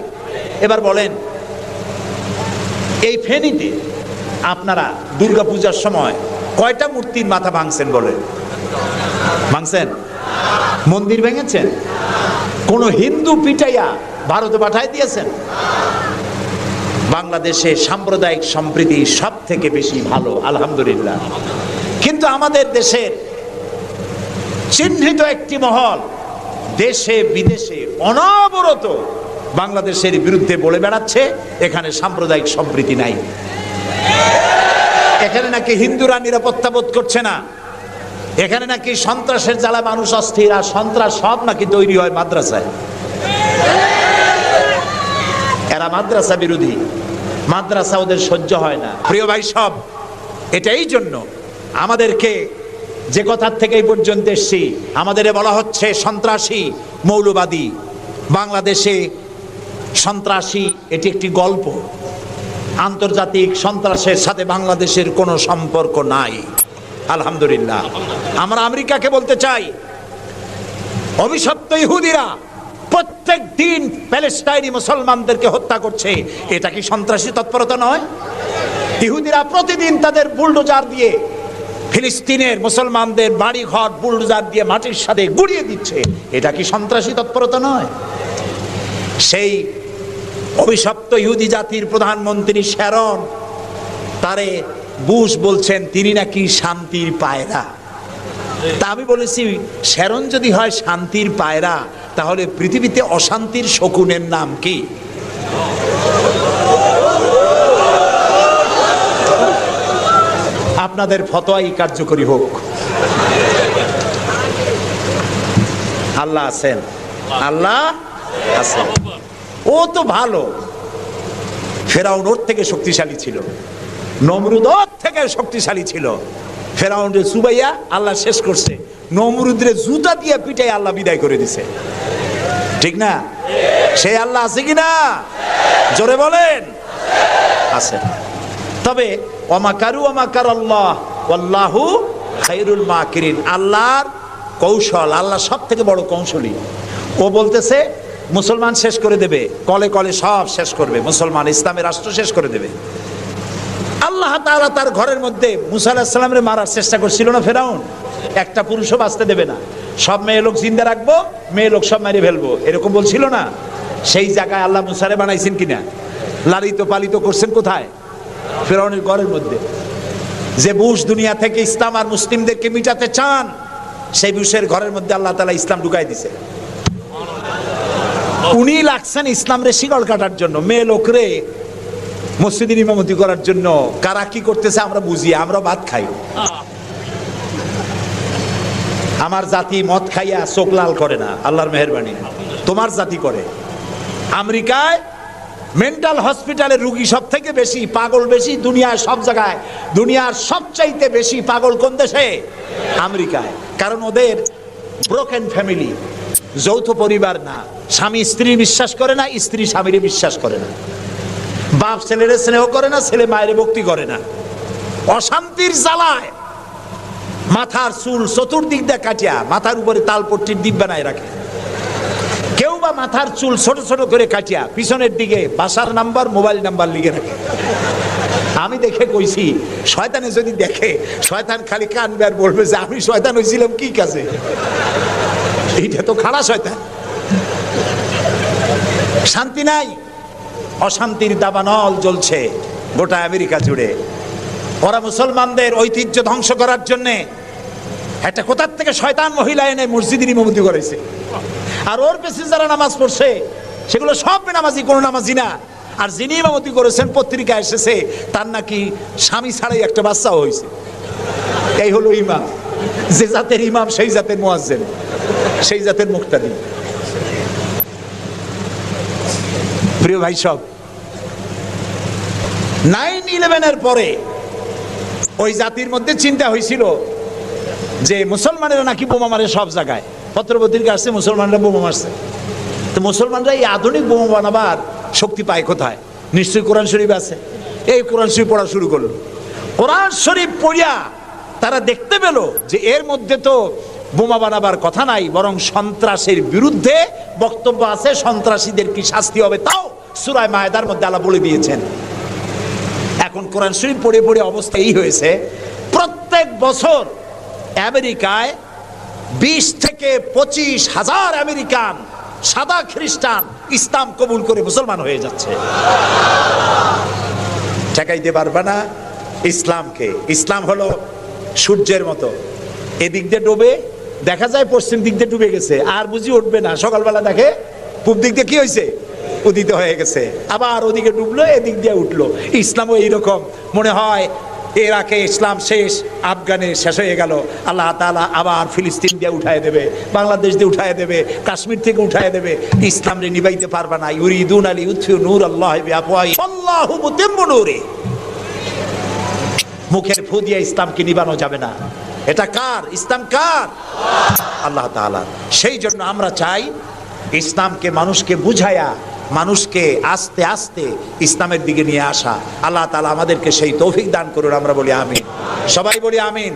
এবার বলেন, এই ফেনীতে আপনারা দুর্গা পূজার সময় কয়টা মূর্তির মাথা ভাঙছেন বলেন? ভাঙছেন? মন্দির ভেঙেছেন? কোন হিন্দু পিটাইয়া ভারতে পাঠায় দিয়েছেন? বাংলাদেশে সাম্প্রদায়িক সম্প্রীতি সব থেকে বেশি ভালো, আলহামদুলিল্লাহ। কিন্তু আমাদের দেশের চিহ্নিত একটি মহল দেশে বিদেশে অনবরত বাংলাদেশের বিরুদ্ধে বলে বেড়াচ্ছে এখানে সাম্প্রদায়িক সম্প্রীতি নাই, এখানে নাকি হিন্দুরা নিরাপত্তা বোধ করছে না, এখানে নাকি সন্ত্রাসের জ্বালা মানুষ অস্থির, আর সন্ত্রাস সব নাকি তৈরি হয় মাদ্রাসায়। এরা মাদ্রাসা বিরোধী, মাদ্রাসা ওদের সহ্য হয় না। প্রিয় ভাই সব, এটা এই জন্য আমাদেরকে যে কথার থেকে এই পর্যন্ত এসছি, আমাদের বলা হচ্ছে সন্ত্রাসী, মৌলবাদী। বাংলাদেশে সন্ত্রাসী এটি একটি গল্প, আন্তর্জাতিক সন্ত্রাসের সাথে বাংলাদেশের কোনো সম্পর্ক নাই, আলহামদুলিল্লাহ। আমরা আমেরিকাকে বলতে চাই, অভিশপ্ত ইহুদিরা প্রত্যেক দিন প্যালেস্টাইনি মুসলমানদেরকে হত্যা করছে, এটা কি সন্ত্রাসী তৎপরতা নয়? ইহুদিরা প্রতিদিন তাদের বুলডোজার দিয়ে ফিলিস্তিনের মুসলমানদের বাড়ি ঘর বুলডোজার দিয়ে মাটির সাথে গুড়িয়ে দিচ্ছে, এটা কি সন্ত্রাসী তৎপরতা নয়? সেই অভিশপ্ত ইহুদি জাতির প্রধানমন্ত্রী শ্যারন, তারে বুশ বলছেন তিনি নাকি শান্তির পায়রা। তা আমি বলেছি, শ্যারন যদি হয় শান্তির পায়রা, তাহলে পৃথিবীতে অশান্তির শকুনের নাম কি? আপনাদের ফতোয়াই কার্যকরী হোক। আল্লাহ আছেন, আল্লাহ আছেন। ও তো ভালো, ফেরাউন ওর থেকে শক্তিশালী ছিল, নমরুদ ওর থেকে শক্তিশালী ছিল। ফেরাউনরে চুবাইয়া আল্লাহ শেষ করছে, নমরুদরে জুতা দিয়ে পিটাই আল্লাহ বিদায় করে দিছে, ঠিক না? সেই আল্লাহ আছে কিনা? জোরে বলেন, আছে। তবে ওয়ামাকারু ওয়ামাকার আল্লাহ ওয়াল্লাহু খায়রুল মাকিরিন। আল্লাহর কৌশল, আল্লাহ সব থেকে বড় কৌশলী। ও বলতেছে মুসলমান শেষ করে দেবে, কলে কলে সব শেষ করবে, মুসলমান ইসলামের রাষ্ট্র শেষ করে দেবে। আল্লাহ তাআলা তার ঘরের মধ্যে মুসা আলাইহিস সালামের মারার চেষ্টা করছিল না ফেরাউন? একটা পুরুষও বাঁচতে দেবে না, সব মেয়ে লোক জিন্দা রাখবো, মেয়ে লোক সব মেরে ফেলবো, এরকম বলছিল না? সেই জায়গায় আল্লাহ মুসারে বানাইছেন কিনা? লালিত পালিত করছেন কোথায়? ফেরাউনের ঘরের মধ্যে। যে বুশ দুনিয়া থেকে ইসলাম আর মুসলিমদেরকে মিটাতে চান, সেই বুশের ঘরের মধ্যে আল্লাহ তাআলা ইসলাম ঢুকাই দিছে। উনি লাগছেন ইসলাম রে শিকল কাটার জন্য, মেয়ে লোকরে মসজিদের ইমামতি করার জন্য। কারা কি করতেছে আমরা বুঝি, আমরা ভাত খাই। আমার জাতি মদ খাইয়া চোখ লাল করে না, আল্লাহর মেহেরবানি, তোমার জাতি করে। আমেরিকায় মেন্টাল হসপিটালে রুগী সব থেকে বেশি, পাগল বেশি দুনিয়ার সব জায়গায়। দুনিয়ার সবচাইতে বেশি পাগল কোন দেশে? আমেরিকায়। কারণ ওদের ব্রোকেন ফ্যামিলি, যৌথ পরিবার না, স্বামী স্ত্রী বিশ্বাস করে না, স্ত্রী স্বামীরে বিশ্বাস করে না, বাপ ছেলেরে স্নেহ করে না, ছেলে মায়ের ভক্তি করে না। অশান্তির জ্বালায় মাথার চুল চতুর্দিক দিয়ে কাটিয়া মাথার উপরে তালপট্টির দ্বীপ বানায় রাখে। কেউ বা মাথার চুল ছোট ছোট করে কাটিয়া পিছনের দিকে বাসার নাম্বার, মোবাইল নাম্বার লিখে রাখে। আমি দেখে কইছি, শয়তানে যদি দেখে, শয়তান খালি কানবে আর বলবে যে আমি শয়তান হয়েছিলাম কি কাজে? এইটা তো খারাপ শয়তান। শান্তি নাই, অশান্তির দাবানল জ্বলছে গোটা আমেরিকা জুড়ে। ওরা মুসলমানদের ঐতিহ্য ধ্বংস করার জন্যে একটা কোথার থেকে শয়তান মহিলা এনে মসজিদের ইমামতি করেছে। আর ওর পেছনে যারা নামাজ পড়ছে সেগুলো সব বেনামাজি, কোনো নামাজি না। আর যিনি ইমামতি করেছেন পত্রিকায় এসেছে তার নাকি স্বামী ছাড়াই একটা বাচ্চাও হয়েছে। এই হলো ইমাম। যে জাতের ইমাম সেই জাতের মুয়াজ্জিন, সেই জাতের মুক্তাদি। প্রিয় ভাই সব, 9/11-এর পরে ওই জাতির মধ্যে চিন্তা হয়েছিল যে মুসলমানেরা নাকি বোমা মারে সব জায়গায়। পত্রপত্রিকা আসছে মুসলমানরা বোমা মারছে। তো মুসলমানরা এই আধুনিক বোমা বানাবার শক্তি পায় কোথায়? নিশ্চয়ই কোরআন শরীফ আছে। এই কোরআন শরীফ পড়া শুরু করলো। কোরআন শরীফ পড়িয়া তারা দেখতে পেল যে এর মধ্যে তো বোমা বানাবার কথা নাই, বরং সন্ত্রাসের বিরুদ্ধে বক্তব্য আছে, সন্ত্রাসীদের কি শাস্তি হবে তাও সূরা মায়েদার মধ্যে আল্লাহ বলে দিয়েছেন। এখন কোরআন শরীফ পড়ে পড়ে অবস্থা এই হয়েছে, প্রত্যেক বছর আমেরিকায় 20 থেকে 25 হাজার আমেরিকান সাদা খ্রিস্টান ইসলাম কবুল করে মুসলমান হয়ে যাচ্ছে। ঠেকাইতে পারবে না ইসলামকে। ইসলাম হলো সূর্যের মতো, এদিক দিয়ে ডুবে, দেখা যায় পশ্চিম দিক দিয়ে ডুবে গেছে, আর বুঝি উঠবে না। সকালবেলা দেখে পূব দিক দিয়ে কি হয়েছে, উদিত হয়ে গেছে, আবার ওদিকে ডুবলো, এদিক দিয়ে উঠলো। ইসলামও এইরকম। মনে হয় ইরাকে ইসলাম শেষ, আফগানে শেষ হয়ে গেল, আল্লাহ তাআলা আবার ফিলিস্তিন দিয়ে উঠায় দেবে, বাংলাদেশ দিয়ে উঠায় দেবে, কাশ্মীর থেকে উঠায় দেবে। ইসলাম রে নিবাইতে পারবে না। ইউরিদুনা লিইউতফিউ নূরাল্লাহি বিআফওয়াহিহিম আল্লাহু মুতিম্মু নূরিহি। মুখের ফু দিয়ে ইসলামকে নিবানো যাবে না। এটা কার? ইসলাম কার? আল্লাহ তাআলা। সেই জন্য আমরা চাই ইসলামকে মানুষকে বুঝায়া, মানুষকে আস্তে আস্তে ইসলামের দিকে নিয়ে আসা। আল্লাহ তাআলা আমাদেরকে সেই তৌফিক দান করুন। আমরা বলি আমিন, সবাই বলি আমিন।